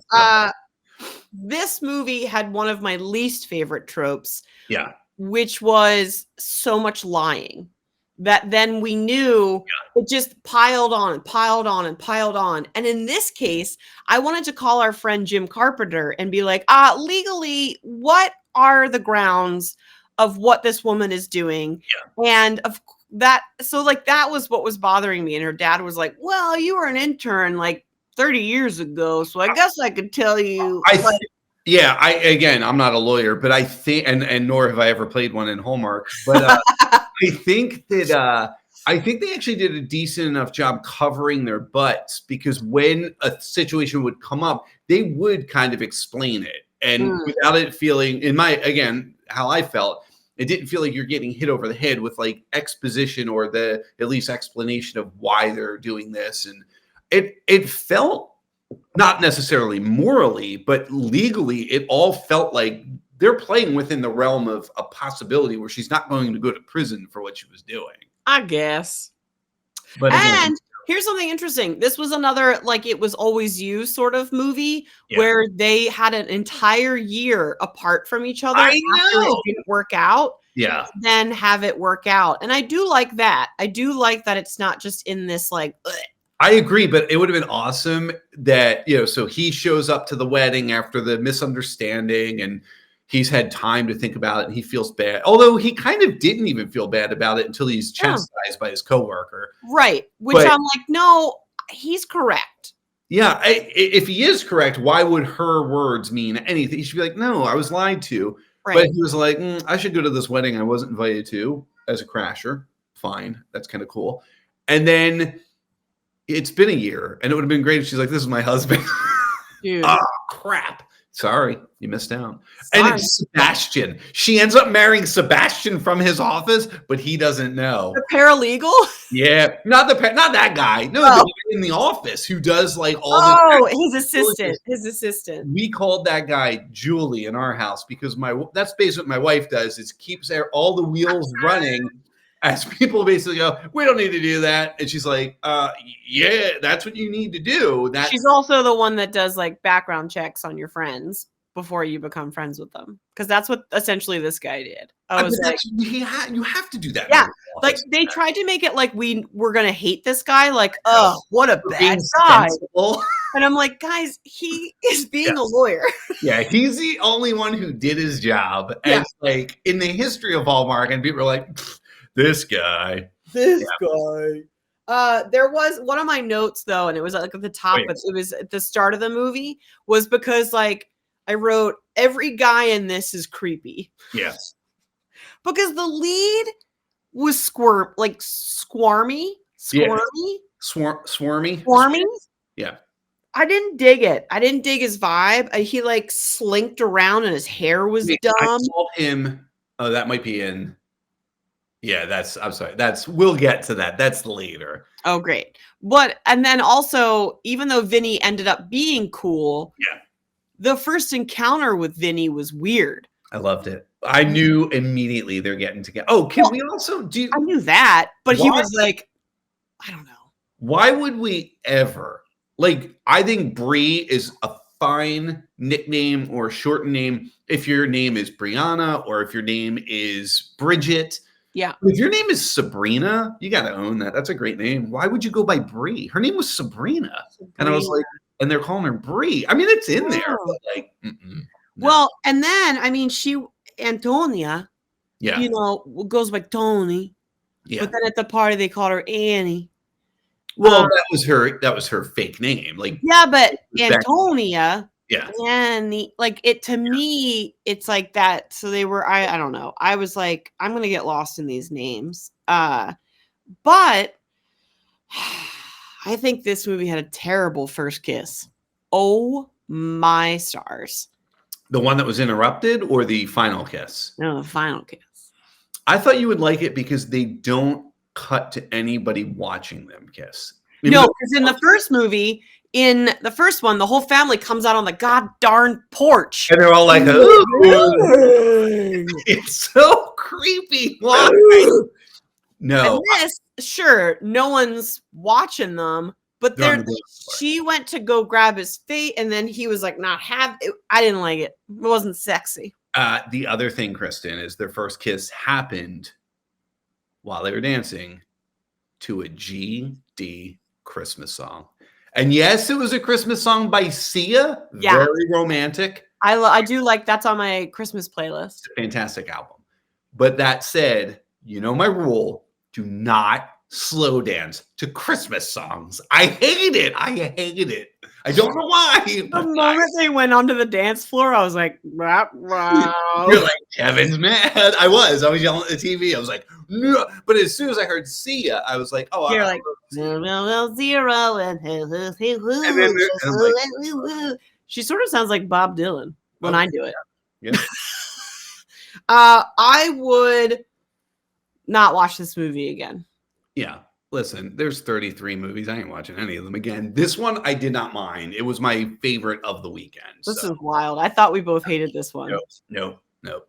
[SPEAKER 1] This movie had one of my least favorite tropes.
[SPEAKER 2] Yeah.
[SPEAKER 1] Which was so much lying that then we knew it just piled on and piled on and piled on. And in this case, I wanted to call our friend Jim Carpenter and be like, legally, what are the grounds of what this woman is doing? Yeah. And of that, so like that was what was bothering me. And her dad was like, well, you were an intern like 30 years ago, so I guess I could tell you.
[SPEAKER 2] Yeah, I'm not a lawyer, but I think, and nor have I ever played one in Hallmark, but I think they actually did a decent enough job covering their butts, because when a situation would come up, they would kind of explain it, and without it feeling, how I felt, it didn't feel like you're getting hit over the head with like exposition or the at least explanation of why they're doing this, and it felt. Not necessarily morally, but legally, it all felt like they're playing within the realm of a possibility where she's not going to go to prison for what she was doing.
[SPEAKER 1] I guess.
[SPEAKER 2] But
[SPEAKER 1] and here's something interesting. This was another, like, It Was Always You sort of movie where they had an entire year apart from each other.
[SPEAKER 2] I
[SPEAKER 1] after
[SPEAKER 2] know.
[SPEAKER 1] It didn't work out.
[SPEAKER 2] Yeah.
[SPEAKER 1] Then have it work out. And I do like that. I do like that it's not just in this like,
[SPEAKER 2] I agree, but it would have been awesome that, so he shows up to the wedding after the misunderstanding and he's had time to think about it and he feels bad. Although he kind of didn't even feel bad about it until he's chastised by his coworker.
[SPEAKER 1] Right. Which I'm like, no, he's correct.
[SPEAKER 2] Yeah. If he is correct, why would her words mean anything? He should be like, no, I was lied to. Right. But he was like, I should go to this wedding I wasn't invited to as a crasher. Fine. That's kind of cool. And then it's been a year and it would have been great if she's like, this is my husband.
[SPEAKER 1] Dude.
[SPEAKER 2] Oh, crap. Sorry, you missed out. Sorry. And it's Sebastian. She ends up marrying Sebastian from his office, but he doesn't know.
[SPEAKER 1] The paralegal?
[SPEAKER 2] Yeah, not that guy. No, the guy in the office who does like all the.
[SPEAKER 1] Oh, his assistant. His assistant.
[SPEAKER 2] We called that guy Julie in our house because that's basically what my wife does. Is keeps all the wheels running. As people basically go, we don't need to do that. And she's like, yeah, that's what you need to do.
[SPEAKER 1] She's also the one that does like background checks on your friends before you become friends with them. Because that's what essentially this guy did.
[SPEAKER 2] You have to do that.
[SPEAKER 1] Yeah. Like they tried to make it like we were going to hate this guy. Like, oh, what a bad guy. And I'm like, guys, he is being a lawyer.
[SPEAKER 2] Yeah, he's the only one who did his job. And like in the history of Hallmark, and people are like, this guy.
[SPEAKER 1] There was one of my notes though, and it was like at the top, but it was at the start of the movie, was because like I wrote every guy in this is creepy.
[SPEAKER 2] Yes.
[SPEAKER 1] Because the lead was squirmy. Swarmy. Yeah. I didn't dig it. I didn't dig his vibe. He like slinked around and his hair was dumb.
[SPEAKER 2] I saw him. Oh, that might be in. Yeah, I'm sorry. We'll get to that. That's later.
[SPEAKER 1] Oh, great. And then also, even though Vinny ended up being cool, the first encounter with Vinny was weird.
[SPEAKER 2] I loved it. I knew immediately they're getting together. Oh, we also do?
[SPEAKER 1] I knew that, but he was like, I don't know.
[SPEAKER 2] Why would we ever? Like, I think Bree is a fine nickname or shortened name if your name is Brianna or if your name is Bridget.
[SPEAKER 1] Yeah.
[SPEAKER 2] If your name is Sabrina, you got to own that. That's a great name. Why would you go by Bree? Her name was Sabrina. And I was like, and they're calling her Bree. I mean, it's in there. But like, no.
[SPEAKER 1] Well, and then, I mean, Antonia, goes by Tony. Yeah. But then at the party, they called her Annie.
[SPEAKER 2] Well, that was her fake name. Like,
[SPEAKER 1] yeah, but Antonia.
[SPEAKER 2] Yeah.
[SPEAKER 1] And to me, it's like that. So they were, I don't know. I was like, I'm going to get lost in these names. But I think this movie had a terrible first kiss. Oh my stars.
[SPEAKER 2] The one that was interrupted or the final kiss?
[SPEAKER 1] No, the final kiss.
[SPEAKER 2] I thought you would like it because they don't cut to anybody watching them kiss.
[SPEAKER 1] No, because in the first movie, in the first one, the whole family comes out on the god darn porch.
[SPEAKER 2] And they're all like, it's so creepy. Why? No.
[SPEAKER 1] And this, sure, no one's watching them, but she went to go grab his feet, and then he was like, I didn't like it. It wasn't sexy.
[SPEAKER 2] The other thing, Kristin, is their first kiss happened while they were dancing to a GD Christmas song. And yes, it was a Christmas song by Sia. Yeah. Very romantic.
[SPEAKER 1] I do like that's on my Christmas playlist.
[SPEAKER 2] It's a fantastic album. But that said, my rule, do not slow dance to Christmas songs. I hate it. I don't know why.
[SPEAKER 1] The moment they went onto the dance floor, I was like, rah, rah.
[SPEAKER 2] You're like, Kevin's mad. I was yelling at the TV. I was like, no. But as soon as I heard Sia, I was like, oh,
[SPEAKER 1] you're like, 0 and she sort of sounds like Bob Dylan when I do it.
[SPEAKER 2] Yeah.
[SPEAKER 1] I would not watch this movie again.
[SPEAKER 2] Yeah. Listen, there's 33 movies. I ain't watching any of them again. This one, I did not mind. It was my favorite of the weekend.
[SPEAKER 1] This is wild. I thought we both hated this one.
[SPEAKER 2] Nope.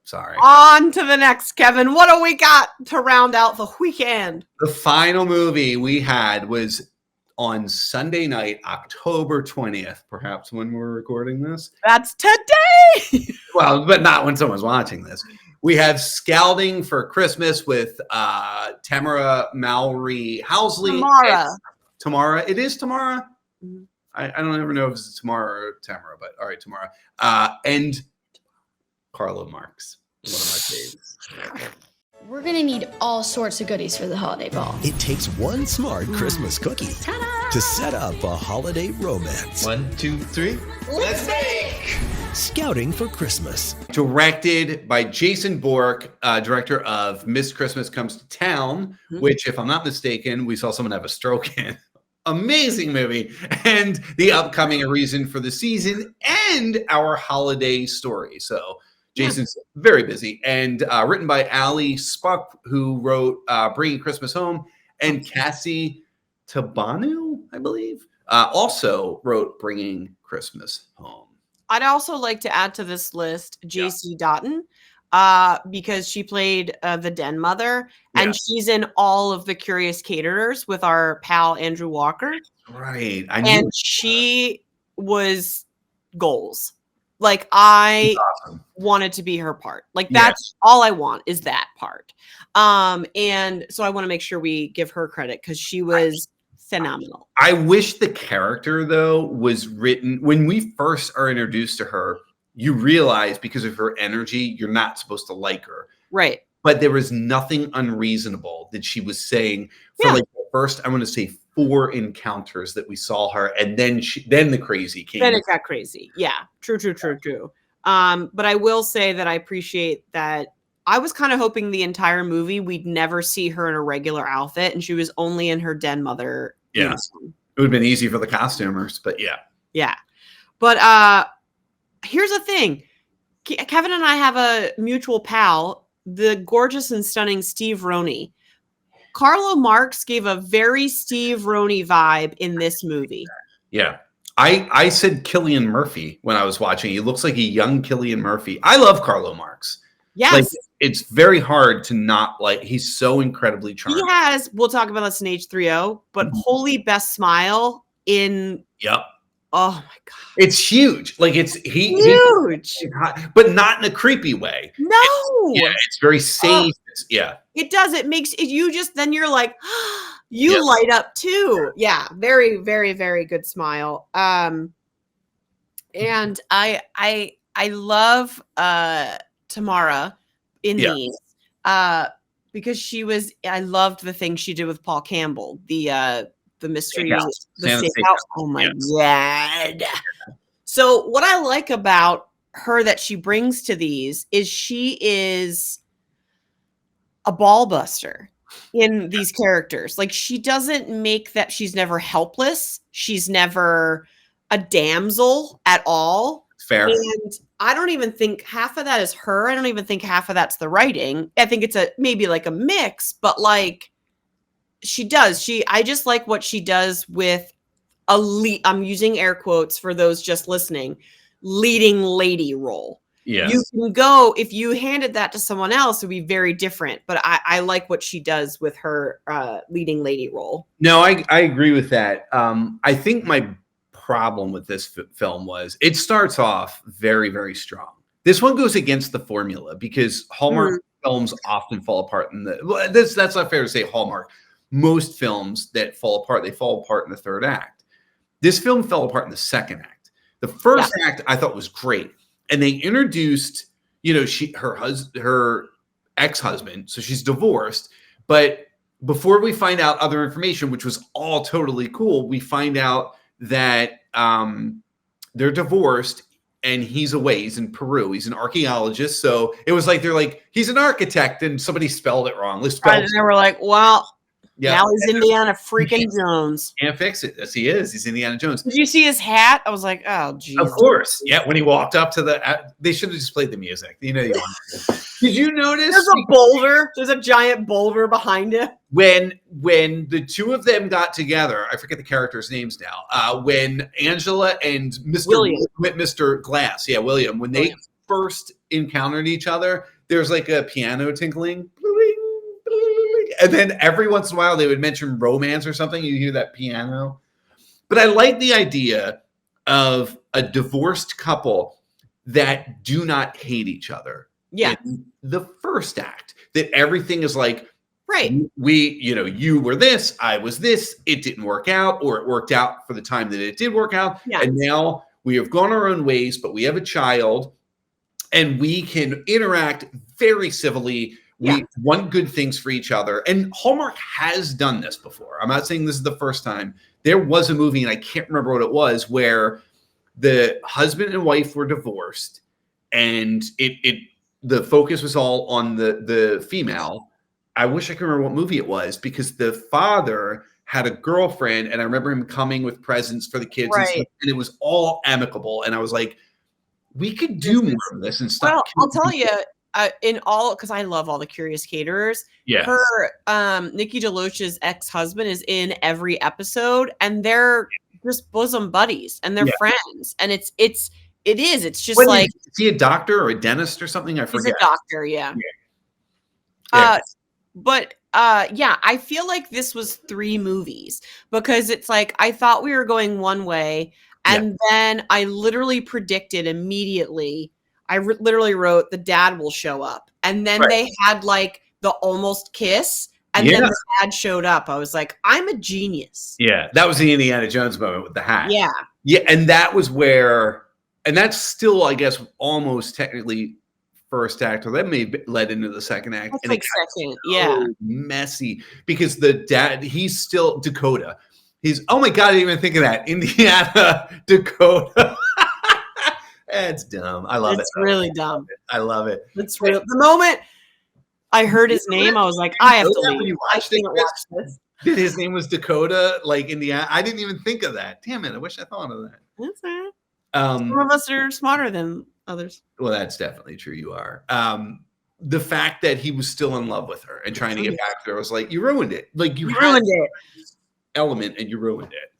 [SPEAKER 2] Sorry.
[SPEAKER 1] On to the next, Kevin. What do we got to round out the weekend?
[SPEAKER 2] The final movie we had was on Sunday night, October 20th, perhaps when we're recording this.
[SPEAKER 1] That's today.
[SPEAKER 2] Well, but not when someone's watching this. We have Scalding for Christmas with Tamara Mallory Housley. Tamara. It is Tamara.
[SPEAKER 1] Mm-hmm.
[SPEAKER 2] I don't ever know if it's Tamara or Tamara, but all right, Tamara. And Carlo Marx, one of my faves.
[SPEAKER 9] We're gonna need all sorts of goodies for the holiday ball.
[SPEAKER 7] It takes one smart Christmas cookie to set up a holiday romance.
[SPEAKER 6] 1, 2, 3.
[SPEAKER 4] Let's make!
[SPEAKER 7] Scouting for Christmas.
[SPEAKER 2] Directed by Jason Bork, director of Miss Christmas Comes to Town, which, if I'm not mistaken, we saw someone have a stroke in. Amazing movie. And the upcoming A Reason for the Season and Our Holiday Story. So Jason's very busy. And written by Ali Spuck, who wrote Bringing Christmas Home, and Cassie Tabanu, I believe, also wrote Bringing Christmas Home.
[SPEAKER 1] I'd also like to add to this list JC Doughton, because she played the Den Mother, and she's in all of The Curious Caterers with our pal Andrew Walker.
[SPEAKER 2] Right.
[SPEAKER 1] And she was goals. Like, I wanted to be her part. Like, that's all I want is that part. And so I want to make sure we give her credit because she was phenomenal.
[SPEAKER 2] I wish the character, though, was written when we first are introduced to her. You realize because of her energy, you're not supposed to like her.
[SPEAKER 1] Right.
[SPEAKER 2] But there was nothing unreasonable that she was saying for like the first, I want to say 4 encounters that we saw her. And then then the crazy came.
[SPEAKER 1] Then it got crazy. Yeah. True. But I will say that I appreciate that. I was kind of hoping the entire movie we'd never see her in a regular outfit, and she was only in her Den Mother uniform.
[SPEAKER 2] It would have been easy for the costumers, but yeah.
[SPEAKER 1] But here's the thing. Kevin and I have a mutual pal, the gorgeous and stunning Steve Roney. Carlo Marx gave a very Steve Roney vibe in this movie.
[SPEAKER 2] Yeah. I said Cillian Murphy when I was watching. He looks like a young Cillian Murphy. I love Carlo Marx.
[SPEAKER 1] Yes.
[SPEAKER 2] Like, it's very hard to not like, he's so incredibly charming.
[SPEAKER 1] He has, we'll talk about this in H3O, but holy best smile in.
[SPEAKER 2] Yep.
[SPEAKER 1] Oh my God.
[SPEAKER 2] It's huge. Like it's
[SPEAKER 1] huge,
[SPEAKER 2] but not in a creepy way.
[SPEAKER 1] No.
[SPEAKER 2] It's very safe.
[SPEAKER 1] It does. It makes it, you just, then you're like, you light up too. Yeah. Very, very, very good smile. And I love Tamara in these because she was, I loved the thing she did with Paul Campbell, the mystery, the safe house. Oh my God. So what I like about her that she brings to these is she is a ball buster in these characters. Like, she doesn't make that, she's never helpless. She's never a damsel at all.
[SPEAKER 2] Fair.
[SPEAKER 1] And I don't even think half of that is her. I don't even think half of that's the writing. I think it's maybe like a mix, but like I just like what she does with I'm using air quotes for those just listening, leading lady role.
[SPEAKER 2] Yeah.
[SPEAKER 1] You can go, if you handed that to someone else, it would be very different. But I like what she does with her leading lady role.
[SPEAKER 2] No, I agree with that. I think my problem with this film was it starts off very, very strong. This one goes against the formula because Hallmark films often fall apart that's not fair to say Hallmark. Most films that fall apart, they fall apart in the third act. This film fell apart in the second act. The first act I thought was great. And they introduced, her ex-husband, so she's divorced, but before we find out other information, which was all totally cool, we find out that they're divorced and he's away. He's in Peru. He's an archaeologist. So it was like, they're like, he's an architect and somebody spelled it wrong.
[SPEAKER 1] And they were like, well, now he's Indiana freaking Jones.
[SPEAKER 2] Can't fix it. Yes, he is. He's Indiana Jones.
[SPEAKER 1] Did you see his hat? I was like, oh, geez.
[SPEAKER 2] Of course. Yeah, when he walked up to they should have just played the music. You wanted to. Did you notice?
[SPEAKER 1] There's a boulder. There's a giant boulder behind it.
[SPEAKER 2] When the two of them got together, I forget the characters' names now. When Angela and Mr. Glass, William, when they first encountered each other, there's like a piano tinkling. And then every once in a while they would mention romance or something. You hear that piano. But I like the idea of a divorced couple that do not hate each other.
[SPEAKER 1] Yeah.
[SPEAKER 2] In the first act, that everything is like
[SPEAKER 1] Right.
[SPEAKER 2] You were this, I was this, it didn't work out, or it worked out for the time that it did work out.
[SPEAKER 1] Yeah.
[SPEAKER 2] And now we have gone our own ways, but we have a child and we can interact very civilly. We want good things for each other. And Hallmark has done this before. I'm not saying this is the first time. There was a movie, and I can't remember what it was, where the husband and wife were divorced, and the focus was all on the female. I wish I could remember what movie it was, because the father had a girlfriend, and I remember him coming with presents for the kids,
[SPEAKER 1] Right.
[SPEAKER 2] and it was all amicable. And I was like, we could do more of this and stuff.
[SPEAKER 1] Well, I'll tell you, because I love all the Curious Caterers.
[SPEAKER 2] Yeah.
[SPEAKER 1] Her Nikki DeLoach's ex-husband is in every episode, and they're just bosom buddies, and they're friends, and it's just like,
[SPEAKER 2] is he a doctor or a dentist or something? I forget.
[SPEAKER 1] he's a doctor, yeah. But I feel like this was 3 movies, because it's like I thought we were going one way, and then I literally predicted immediately. I literally wrote the dad will show up, and then they had like the almost kiss, and then the dad showed up. I was like, I'm a genius.
[SPEAKER 2] Yeah, that was the Indiana Jones moment with the hat.
[SPEAKER 1] Yeah,
[SPEAKER 2] and that was where, and that's still, I guess, almost technically first act, or that may have led into the second act.
[SPEAKER 1] That's
[SPEAKER 2] and
[SPEAKER 1] like second,
[SPEAKER 2] messy, because the dad, he's still Dakota. He's, oh my God, I didn't even think of that. Indiana Dakota. It's dumb. I love it.
[SPEAKER 1] It's really dumb.
[SPEAKER 2] I love it.
[SPEAKER 1] It's real. The moment I heard his name, I was like, I have to leave. I can't watch this.
[SPEAKER 2] His name was Dakota, like Indiana. I didn't even think of that. Damn it. I wish I thought of that.
[SPEAKER 1] That's all right. Some of us are smarter than others.
[SPEAKER 2] Well, that's definitely true. You are. The fact that he was still in love with her and trying to get back to her was like, you ruined it. Like you ruined it. Element, and you ruined it.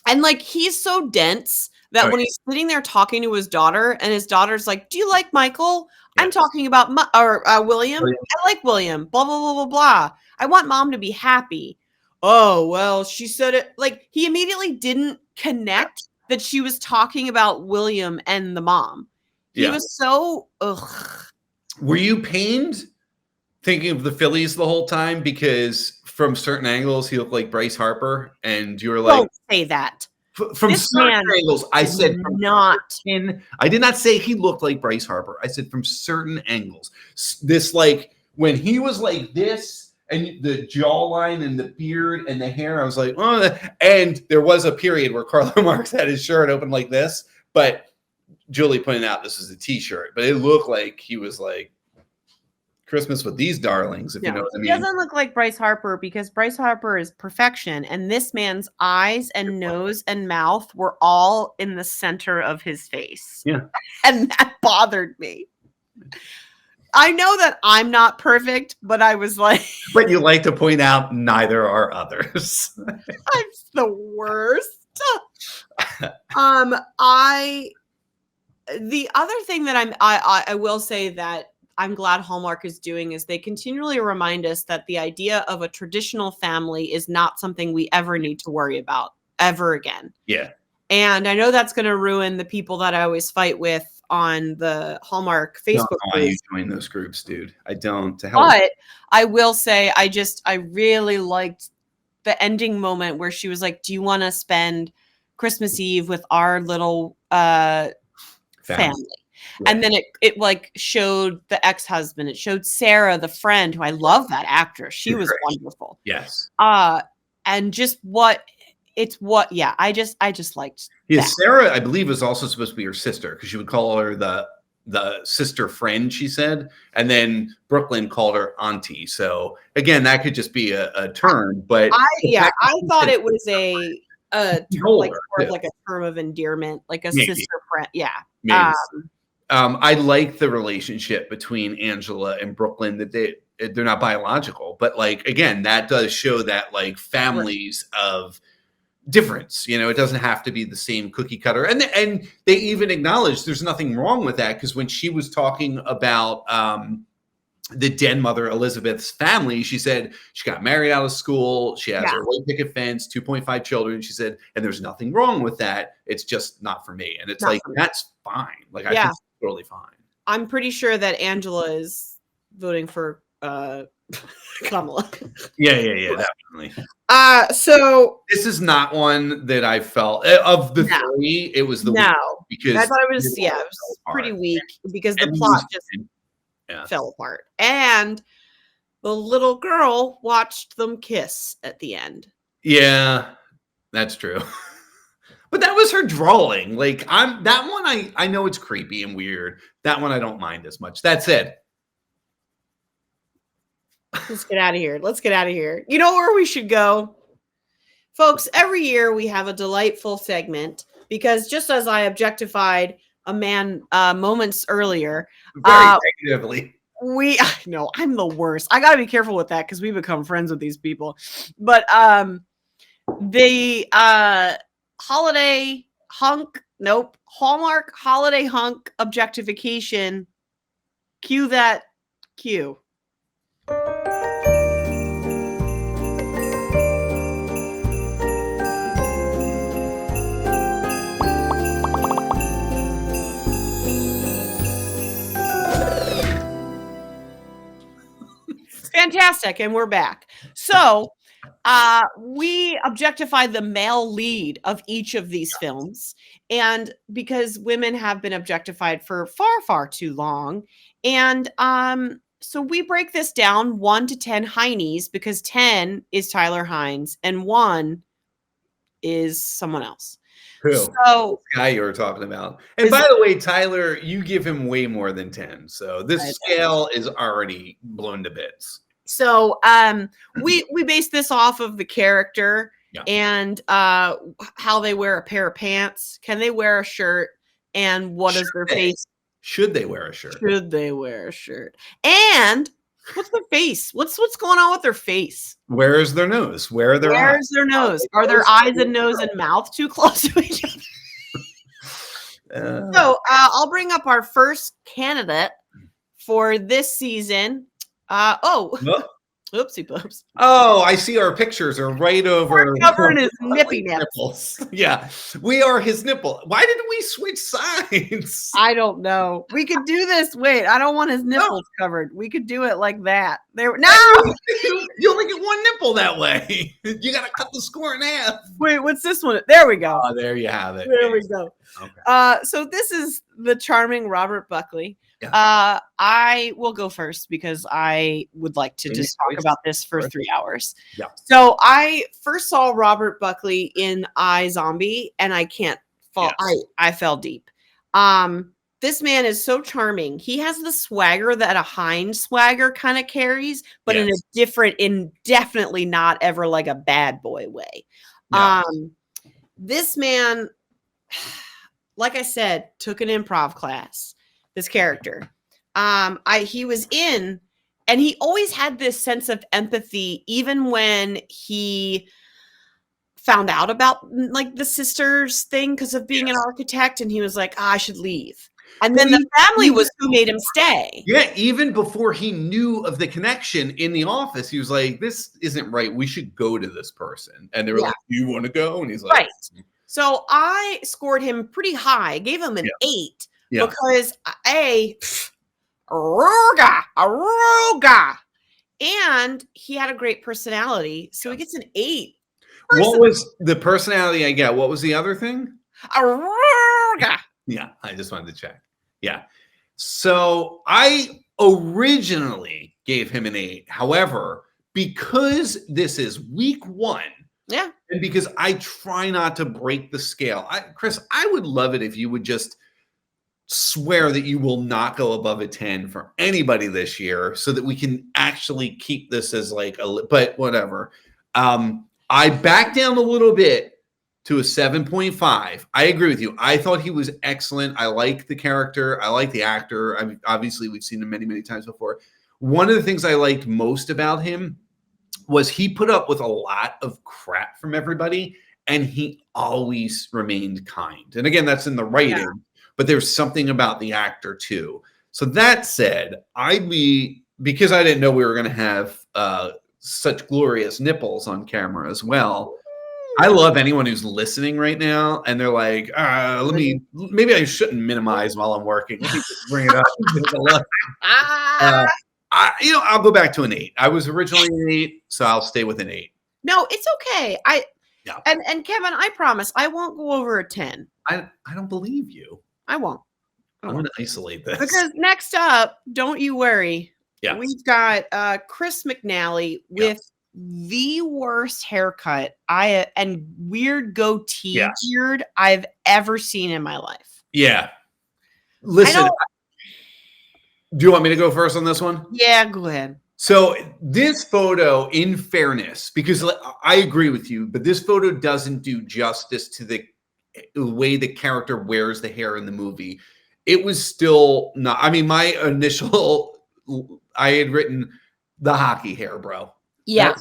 [SPEAKER 1] And like, he's so dense that when he's sitting there talking to his daughter, and his daughter's like, do you like Michael? I'm talking about William. I like William. Blah, blah, blah, blah, blah. I want mom to be happy. Oh, well, she said it. Like, he immediately didn't connect that she was talking about William and the mom. He was so,
[SPEAKER 2] Were you pained thinking of the Phillies the whole time? Because from certain angles, he looked like Bryce Harper, and you were like,
[SPEAKER 1] don't say that.
[SPEAKER 2] From certain angles, I said I did not say he looked like Bryce Harper. I said from certain angles. This, like, when he was like this, and the jawline and the beard and the hair, I was like, oh. And there was a period where Carlo Marx had his shirt open like this, but Julie pointed out this is a t-shirt, but it looked like he was like, Christmas with these darlings, if you know what I mean.
[SPEAKER 1] He doesn't look like Bryce Harper, because Bryce Harper is perfection, and this man's eyes and nose and mouth were all in the center of his face.
[SPEAKER 2] Yeah.
[SPEAKER 1] And that bothered me. I know that I'm not perfect, but I was like...
[SPEAKER 2] But you like to point out neither are others.
[SPEAKER 1] I'm the worst. The other thing that I will say that I'm glad Hallmark is doing is they continually remind us that the idea of a traditional family is not something we ever need to worry about ever again.
[SPEAKER 2] Yeah.
[SPEAKER 1] And I know that's going to ruin the people that I always fight with on the Hallmark Facebook
[SPEAKER 2] group. Why you join those groups, dude? I don't.
[SPEAKER 1] But I will say, I really liked the ending moment where she was like, do you want to spend Christmas Eve with our little family? Yeah. And then it like showed the ex-husband. It showed Sarah, the friend, who I love that actress. She was wonderful.
[SPEAKER 2] Yes.
[SPEAKER 1] And just I just liked that.
[SPEAKER 2] Sarah, I believe, is also supposed to be her sister, because she would call her the sister friend, she said. And then Brooklyn called her auntie. So again, that could just be a term, but
[SPEAKER 1] I thought it was a term of endearment, like a sister friend. Yeah.
[SPEAKER 2] Maybe. I like the relationship between Angela and Brooklyn, that they're not biological, but like, again, that does show that like families of difference, it doesn't have to be the same cookie cutter. And they even acknowledge there's nothing wrong with that. Because when she was talking about the den mother, Elizabeth's family, she said she got married out of school. She has her white picket fence, 2.5 children. She said, and there's nothing wrong with that. It's just not for me. And it's not like, that's fine. Like, I think it's totally fine.
[SPEAKER 1] I'm pretty sure that Angela is voting for Kamala.
[SPEAKER 2] Yeah, definitely.
[SPEAKER 1] So
[SPEAKER 2] this is not one that I felt of the three. It was the weak because
[SPEAKER 1] I thought it was pretty weak because the plot just fell apart, and the little girl watched them kiss at the end.
[SPEAKER 2] Yeah, that's true. But that was her drawing. Like that one. I know it's creepy and weird. That one I don't mind as much. That said.
[SPEAKER 1] Let's get out of here. Let's get out of here. You know where we should go? Folks, every year we have a delightful segment because just as I objectified a man moments earlier.
[SPEAKER 2] Very negatively.
[SPEAKER 1] No, I'm the worst. I got to be careful with that because we become friends with these people. But the holiday hunk, Hallmark holiday hunk objectification. Cue that cue. Fantastic, and we're back. So we objectified the male lead of each of these films, and because women have been objectified for far, far too long, and so we break this down 1 to 10 Heinies because 10 is Tyler Hines and 1 is someone else.
[SPEAKER 2] Who?
[SPEAKER 1] So
[SPEAKER 2] this guy you were talking about. And by the way, Tyler, you give him way more than 10. So this scale is already blown to bits.
[SPEAKER 1] So we base this off of the character and how they wear a pair of pants. Can they wear a shirt? And what is their face?
[SPEAKER 2] Should they wear a shirt?
[SPEAKER 1] Should they wear a shirt? And what's their face? What's going on with their face?
[SPEAKER 2] Where is their nose? Where are their eyes?
[SPEAKER 1] Where's their nose? Are their eyes and nose and mouth too close to each other? So I'll bring up our first candidate for this season. Oopsie poops.
[SPEAKER 2] Oh, I see our pictures are right over.
[SPEAKER 1] We're covering his nippy
[SPEAKER 2] nipples. Yeah, we are his nipple. Why didn't we switch sides?
[SPEAKER 1] I don't know. We could do this. Wait, I don't want his nipples covered. We could do it like that. No!
[SPEAKER 2] You only get one nipple that way. You got to cut the score in half.
[SPEAKER 1] Wait, what's this one? There we go.
[SPEAKER 2] Oh, there you have it.
[SPEAKER 1] There we go. Okay. So this is the charming Robert Buckley. Yeah. I will go first because I would like to just talk about this for 3 hours.
[SPEAKER 2] Yeah.
[SPEAKER 1] So I first saw Robert Buckley in iZombie, and I can't fall. Yes. I fell deep. This man is so charming. He has the swagger that a Hines swagger kind of carries, but in a different, definitely not ever like a bad boy way. No. This man, like I said, took an improv class. This character, he was in, and he always had this sense of empathy, even when he found out about like the sisters thing because of being an architect, and he was like, I should leave. And then the family was who made him stay.
[SPEAKER 2] Yeah, even before he knew of the connection in the office, he was like, this isn't right. We should go to this person. And they were like, do you want to go? And he's like,
[SPEAKER 1] right. So I scored him pretty high. I gave him an 8. Yeah. Because Aruga, and he had a great personality, so he gets an 8.
[SPEAKER 2] What was the personality I get? What was the other thing?
[SPEAKER 1] Aruga.
[SPEAKER 2] Yeah, I just wanted to check. Yeah, so I originally gave him an 8. However, because this is week 1.
[SPEAKER 1] Yeah,
[SPEAKER 2] and because I try not to break the scale, Chris, I would love it if you would just swear that you will not go above a 10 for anybody this year so that we can actually keep this as like but whatever. I backed down a little bit to a 7.5. I agree with you. I thought he was excellent. I like the character. I like the actor. I mean, obviously we've seen him many, many times before. One of the things I liked most about him was he put up with a lot of crap from everybody, and he always remained kind. And again, that's in the writing. Yeah. But there's something about the actor too. So that said, because I didn't know we were going to have such glorious nipples on camera as well. I love anyone who's listening right now, and they're like, maybe I shouldn't minimize while I'm working. Let me just bring it up. I'll go back to an 8. I was originally an 8, so I'll stay with an 8.
[SPEAKER 1] No, it's okay. And Kevin, I promise I won't go over a 10.
[SPEAKER 2] I don't believe you.
[SPEAKER 1] I won't.
[SPEAKER 2] I'm going to isolate this.
[SPEAKER 1] Because next up, don't you worry.
[SPEAKER 2] Yeah.
[SPEAKER 1] We've got Chris McNally with the worst haircut and weird goatee beard I've ever seen in my life.
[SPEAKER 2] Yeah. Listen, do you want me to go first on this one?
[SPEAKER 1] Yeah, go ahead.
[SPEAKER 2] So this photo, in fairness, because I agree with you, but this photo doesn't do justice to the way the character wears the hair in the movie. It was still not, I mean, my initial, I had written the hockey hair, bro.
[SPEAKER 1] Yeah.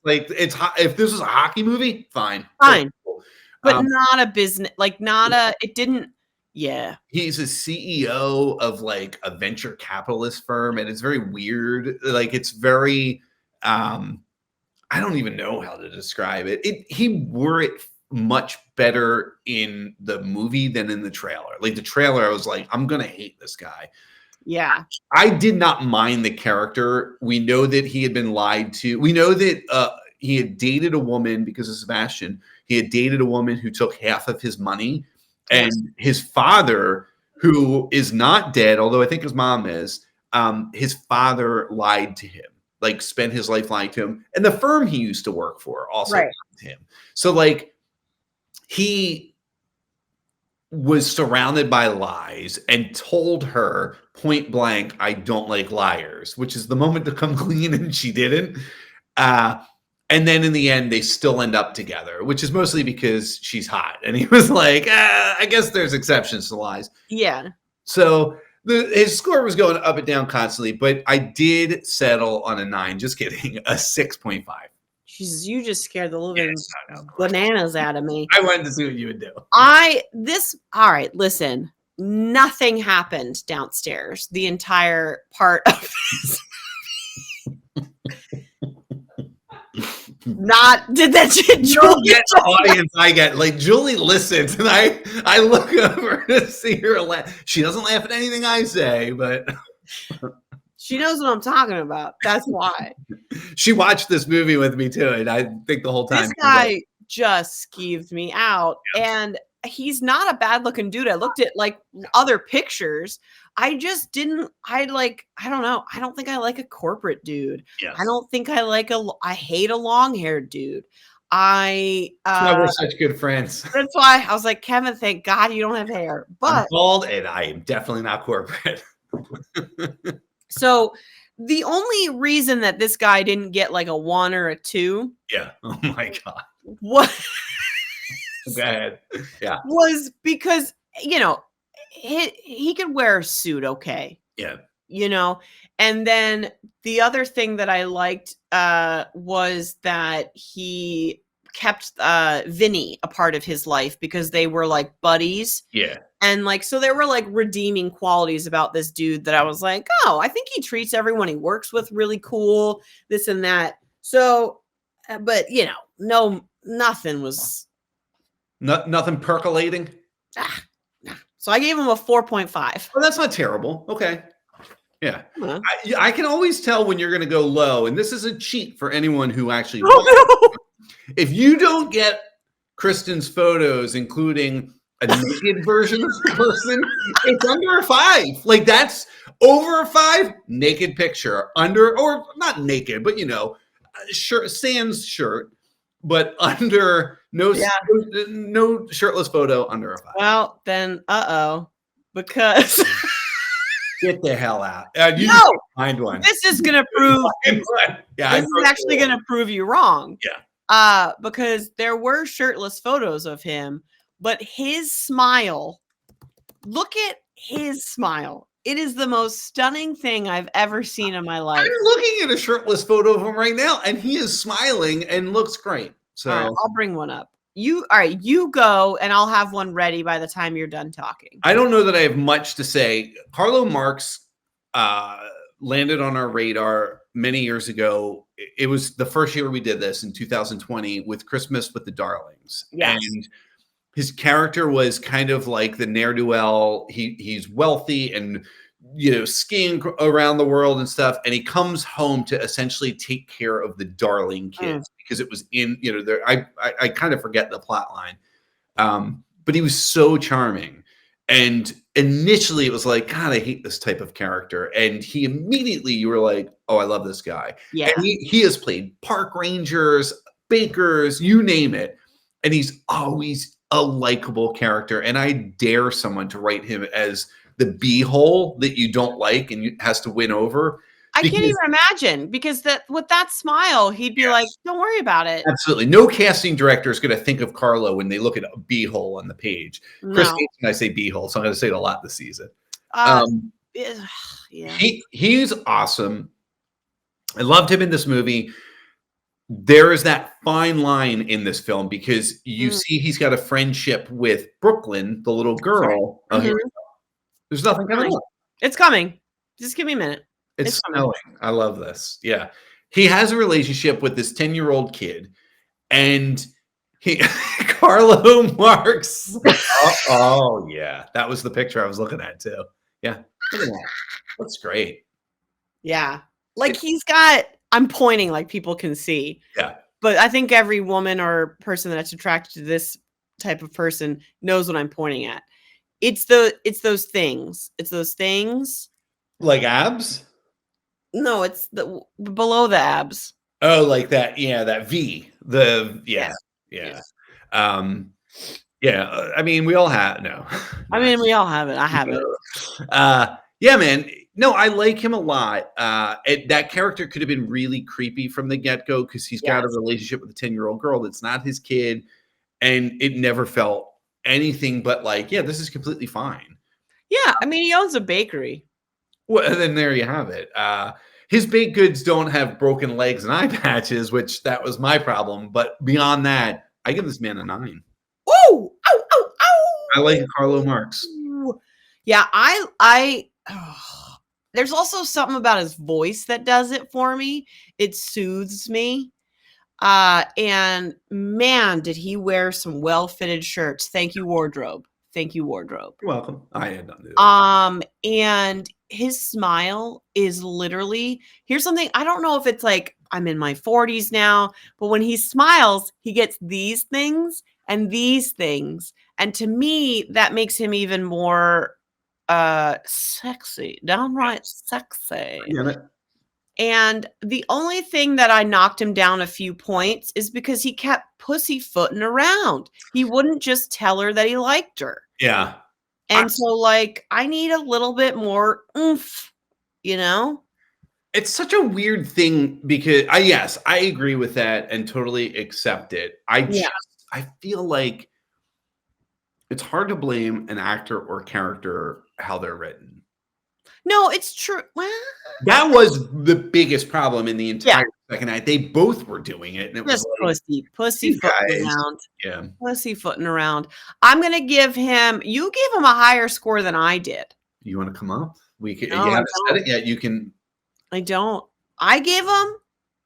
[SPEAKER 2] Like, it's if this was a hockey movie, fine.
[SPEAKER 1] But not a business, like it didn't. Yeah.
[SPEAKER 2] He's a CEO of like a venture capitalist firm, and it's very weird. Like, it's very I don't even know how to describe it. He wore it much better in the movie than in the trailer. Like, the trailer, I was like, I'm gonna hate this guy.
[SPEAKER 1] Yeah.
[SPEAKER 2] I did not mind the character. We know that he had been lied to. We know that he had dated a woman because of Sebastian. He had dated a woman who took half of his money. And his father, who is not dead, although I think his mom is, his father lied to him, like spent his life lying to him. And the firm he used to work for also lied to him. So like he was surrounded by lies and told her point blank, I don't like liars, which is the moment to come clean, and she didn't. And then in the end, they still end up together, which is mostly because she's hot. And he was like, I guess there's exceptions to lies.
[SPEAKER 1] Yeah.
[SPEAKER 2] So his score was going up and down constantly, but I did settle on a 9. Just kidding. A 6.5.
[SPEAKER 1] Jesus, you just scared the living bananas out of me.
[SPEAKER 2] I wanted to see what you would do.
[SPEAKER 1] All right, listen. Nothing happened downstairs the entire part of this. Did that Julie
[SPEAKER 2] get the audience I get? Like, Julie listens, and I look over to see her laugh. She doesn't laugh at anything I say, but
[SPEAKER 1] she knows what I'm talking about. That's why.
[SPEAKER 2] She watched this movie with me too, and I think the whole time
[SPEAKER 1] this guy just skeeved me out, and he's not a bad looking dude. I looked at like other pictures. I just didn't. I don't know. I don't think I like a corporate dude.
[SPEAKER 2] Yes.
[SPEAKER 1] I don't think I I hate a long haired dude.
[SPEAKER 2] That's why we're such good friends.
[SPEAKER 1] That's why I was like, Kevin, thank God you don't have hair. But
[SPEAKER 2] I'm bald, and I am definitely not corporate.
[SPEAKER 1] So the only reason that this guy didn't get like a 1 or a 2.
[SPEAKER 2] Yeah. Oh my God.
[SPEAKER 1] What?
[SPEAKER 2] Go ahead. Yeah.
[SPEAKER 1] Was because, he could wear a suit. Okay.
[SPEAKER 2] Yeah.
[SPEAKER 1] And then the other thing that I liked was that he kept Vinny a part of his life because they were like buddies.
[SPEAKER 2] Yeah.
[SPEAKER 1] And like, so there were like redeeming qualities about this dude that I was like, oh, I think he treats everyone he works with really cool, this and that. So, but nothing was.
[SPEAKER 2] Nothing percolating.
[SPEAKER 1] So I gave him a 4.5.
[SPEAKER 2] Oh, that's not terrible. Okay. Yeah. I can always tell when you're going to go low, and this is a cheat for anyone who actually. If you don't get Kristin's photos, including a naked version of the person, it's under a 5. Like, that's over a 5. Naked picture under, or not naked, but shirt, sans shirt, but under no shirtless photo under a 5.
[SPEAKER 1] Well, then, because
[SPEAKER 2] get the hell out. Find one.
[SPEAKER 1] This is gonna prove. This is actually gonna prove you wrong.
[SPEAKER 2] Yeah.
[SPEAKER 1] Because there were shirtless photos of him, but his smile. Look at his smile. It is the most stunning thing I've ever seen in my life.
[SPEAKER 2] I'm looking at a shirtless photo of him right now, and he is smiling and looks great. So
[SPEAKER 1] I'll bring one up. You go, and I'll have one ready by the time you're done talking.
[SPEAKER 2] I don't know that I have much to say. Carlo Marx landed on our radar many years ago. It was the first year we did this in 2020 with Christmas with the Darlings.
[SPEAKER 1] Yes.
[SPEAKER 2] And his character was kind of like the ne'er-do-well. He's wealthy and skiing around the world and stuff. And he comes home to essentially take care of the darling kids because it was in, there. I kind of forget the plot line. But he was so charming. And initially it was like, God, I hate this type of character. And he immediately, you were like, oh, I love this guy.
[SPEAKER 1] Yeah.
[SPEAKER 2] And he has played park rangers, bakers, you name it. And he's always a likable character. And I dare someone to write him as the b-hole that you don't like and has to win over.
[SPEAKER 1] I can't even imagine, because with that smile, he'd be like, don't worry about it.
[SPEAKER 2] Absolutely. No casting director is going to think of Carlo when they look at a b-hole on the page.
[SPEAKER 1] No.
[SPEAKER 2] Chris hates when I say b-hole, so I'm going to say it a lot this season.
[SPEAKER 1] Yeah.
[SPEAKER 2] He's awesome. I loved him in this movie. There is that fine line in this film because you see he's got a friendship with Brooklyn, the little girl. There's nothing coming up.
[SPEAKER 1] It's coming. Just give me a minute.
[SPEAKER 2] It's snowing. I love this. Yeah. He has a relationship with this 10-year-old kid, and Carlo Marx. Oh, yeah. That was the picture I was looking at too. Yeah. Look at that. That's great.
[SPEAKER 1] Yeah. Like I'm pointing like people can see.
[SPEAKER 2] Yeah.
[SPEAKER 1] But I think every woman or person that's attracted to this type of person knows what I'm pointing at. It's those things. It's those things.
[SPEAKER 2] Like abs?
[SPEAKER 1] No, it's the below the abs.
[SPEAKER 2] Oh, like that. Yeah, that V. Yeah. I mean, we all have
[SPEAKER 1] we all have it. I have it.
[SPEAKER 2] Yeah, man. No, I like him a lot. That character could have been really creepy from the get-go because he's got a relationship with a 10-year-old girl that's not his kid, and it never felt anything but like, yeah, this is completely fine.
[SPEAKER 1] Yeah, I mean, he owns a bakery.
[SPEAKER 2] Well, then there you have it. His baked goods don't have broken legs and eye patches, which that was my problem. But beyond that, I give this man a 9.
[SPEAKER 1] Woo! Ow! Ow! Ow!
[SPEAKER 2] I like Carlo Marx.
[SPEAKER 1] Yeah, there's also something about his voice that does it for me. It soothes me. And man, did he wear some well-fitted shirts. Thank you, wardrobe. Thank you, wardrobe.
[SPEAKER 2] You're welcome. I had nothing to do with that.
[SPEAKER 1] And his smile is literally, here's something, I don't know if it's like I'm in my 40s now, but when he smiles, he gets these things and these things. And to me, that makes him even more sexy, downright sexy.
[SPEAKER 2] Yeah,
[SPEAKER 1] and the only thing that I knocked him down a few points is because he kept pussyfooting around. He wouldn't just tell her that he liked her.
[SPEAKER 2] Yeah.
[SPEAKER 1] And so, like, I need a little bit more oomph,
[SPEAKER 2] It's such a weird thing because I agree with that and totally accept it. I feel like it's hard to blame an actor or character how they're written.
[SPEAKER 1] No, it's true. Well,
[SPEAKER 2] that was the biggest problem in the entire second act. They both were doing it. And it was like,
[SPEAKER 1] pussyfooting around.
[SPEAKER 2] Yeah.
[SPEAKER 1] Pussyfooting around. I'm going to give him, you gave him a higher score than I did.
[SPEAKER 2] You want to come up? We can,
[SPEAKER 1] No,
[SPEAKER 2] you haven't said it yet. You can.
[SPEAKER 1] I don't. I gave him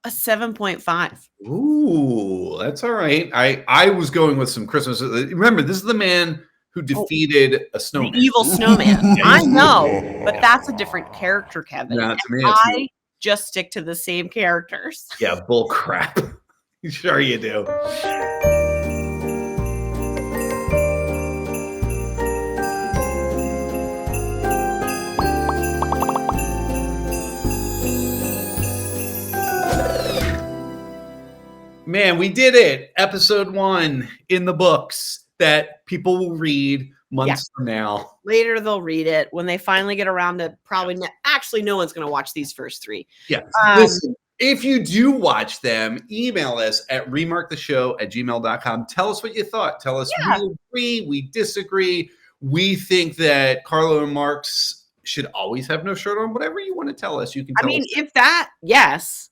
[SPEAKER 1] a 7.5.
[SPEAKER 2] Ooh, that's all right. I was going with some Christmas. Remember, this is the man who defeated a snowman.
[SPEAKER 1] The evil snowman. I know, but that's a different character, Kevin.
[SPEAKER 2] Yeah, to me,
[SPEAKER 1] I just stick to the same characters.
[SPEAKER 2] Yeah, bull crap. Sure you do. Man, we did it. Episode 1 in the books that people will read months from now.
[SPEAKER 1] Later, they'll read it when they finally get around to probably. Actually, no one's going to watch these first 3.
[SPEAKER 2] Yeah. Listen, if you do watch them, email us at remarktheshow@gmail.com. Tell us what you thought. Tell us we agree, we disagree. We think that Carlo and Marx should always have no shirt on. Whatever you want to tell us, you can tell us.
[SPEAKER 1] If that, yes.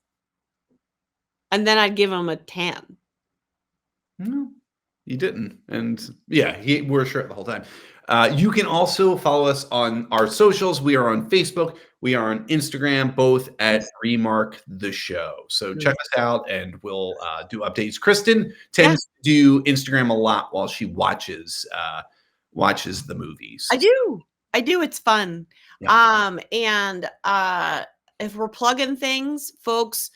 [SPEAKER 1] And then I'd give him a 10.
[SPEAKER 2] No, you didn't. And yeah, he wore a shirt the whole time. You can also follow us on our socials. We are on Facebook. We are on Instagram, both at Remark the Show. So check us out and we'll do updates. Kristin tends to do Instagram a lot while she watches the movies.
[SPEAKER 1] I do. It's fun. And if we're plugging things, folks,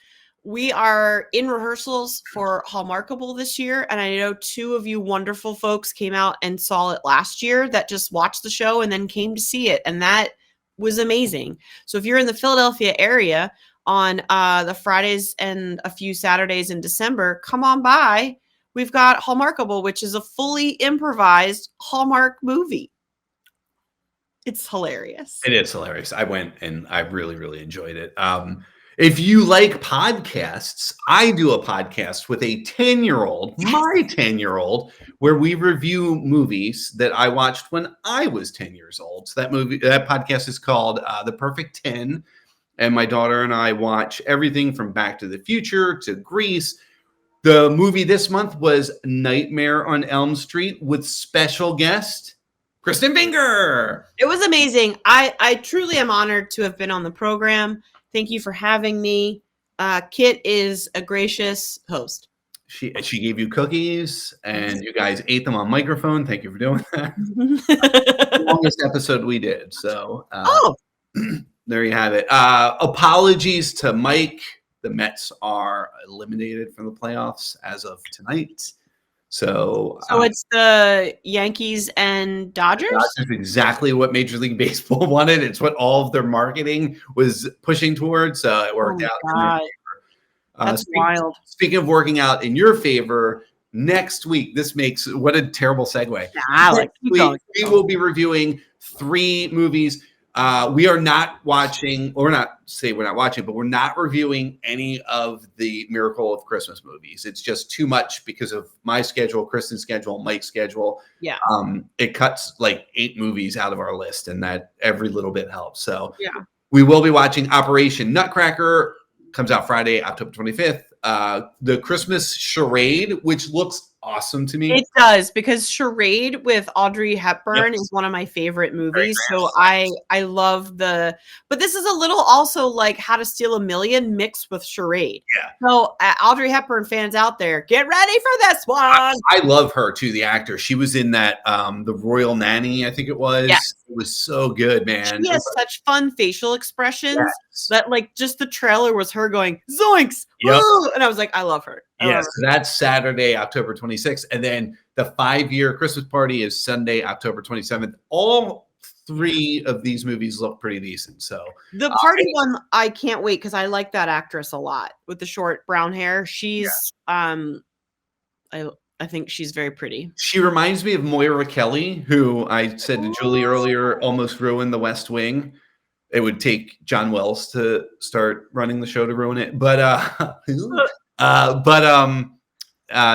[SPEAKER 1] we are in rehearsals for Hallmarkable this year. And I know 2 of you wonderful folks came out and saw it last year that just watched the show and then came to see it. And that was amazing. So if you're in the Philadelphia area on the Fridays and a few Saturdays in December, come on by. We've got Hallmarkable, which is a fully improvised Hallmark movie. It's hilarious.
[SPEAKER 2] It is hilarious. I went and I really, really enjoyed it. If you like podcasts, I do a podcast with a 10-year-old, my 10-year-old, where we review movies that I watched when I was 10 years old. So that podcast is called The Perfect 10. And my daughter and I watch everything from Back to the Future to Grease. The movie this month was Nightmare on Elm Street with special guest Kristin Finger.
[SPEAKER 1] It was amazing. I truly am honored to have been on the program. Thank you for having me. Kit is a gracious host.
[SPEAKER 2] She gave you cookies and you guys ate them on microphone. Thank you for doing that. The longest episode we did. So there you have it. Apologies to Mike. The Mets are eliminated from the playoffs as of tonight. So
[SPEAKER 1] it's the Yankees and Dodgers?
[SPEAKER 2] That's exactly what Major League Baseball wanted. It's what all of their marketing was pushing towards. It worked out in their favor.
[SPEAKER 1] That's wild.
[SPEAKER 2] Speaking of working out in your favor, next week, what a terrible segue.
[SPEAKER 1] Next week,
[SPEAKER 2] we will be reviewing 3 movies. We are not watching, or we're not watching, but we're not reviewing any of the Miracle of Christmas movies. It's just too much because of my schedule, Kristen's schedule, Mike's schedule.
[SPEAKER 1] Yeah.
[SPEAKER 2] It cuts like 8 movies out of our list, and that every little bit helps. So
[SPEAKER 1] yeah,
[SPEAKER 2] we will be watching Operation Nutcracker. Comes out Friday, October 25th. The Christmas Charade, which looks awesome to me.
[SPEAKER 1] It does, because Charade with Audrey Hepburn is one of my favorite movies. So I love but this is a little also like How to Steal a Million mixed with Charade.
[SPEAKER 2] Yeah.
[SPEAKER 1] So Audrey Hepburn fans out there, get ready for this one.
[SPEAKER 2] I love her too, the actor. She was in that The Royal Nanny, I think it was.
[SPEAKER 1] Yes.
[SPEAKER 2] It was so good, man.
[SPEAKER 1] She has such fun facial expressions that like just the trailer was her going zoinks.
[SPEAKER 2] Yep.
[SPEAKER 1] Woo! And I was like, I love her.
[SPEAKER 2] Yes, so that's Saturday, October 26th. And then the 5-year Christmas party is Sunday, October 27th. All 3 of these movies look pretty decent. So
[SPEAKER 1] the party one, I can't wait because I like that actress a lot with the short brown hair. She's I think she's very pretty.
[SPEAKER 2] She reminds me of Moira Kelly, who I said to Julie earlier almost ruined The West Wing. It would take John Wells to start running the show to ruin it. But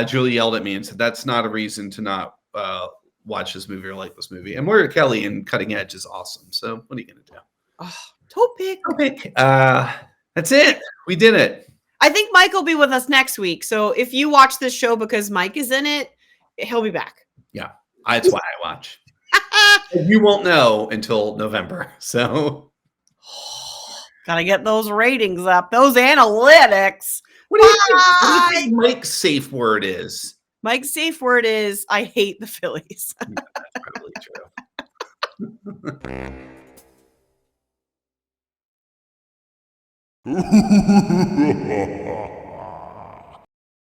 [SPEAKER 2] Julie yelled at me and said, that's not a reason to not watch this movie or like this movie. And Moira Kelly in Cutting Edge is awesome. So what are you going to do?
[SPEAKER 1] Oh, topic.
[SPEAKER 2] That's it. We did it.
[SPEAKER 1] I think Mike will be with us next week. So if you watch this show because Mike is in it, he'll be back.
[SPEAKER 2] Yeah, that's why I watch. You won't know until November. So
[SPEAKER 1] gotta get those ratings up, those analytics.
[SPEAKER 2] What do you think Mike's safe word is?
[SPEAKER 1] Mike's safe word is I hate the Phillies.
[SPEAKER 2] That's probably true.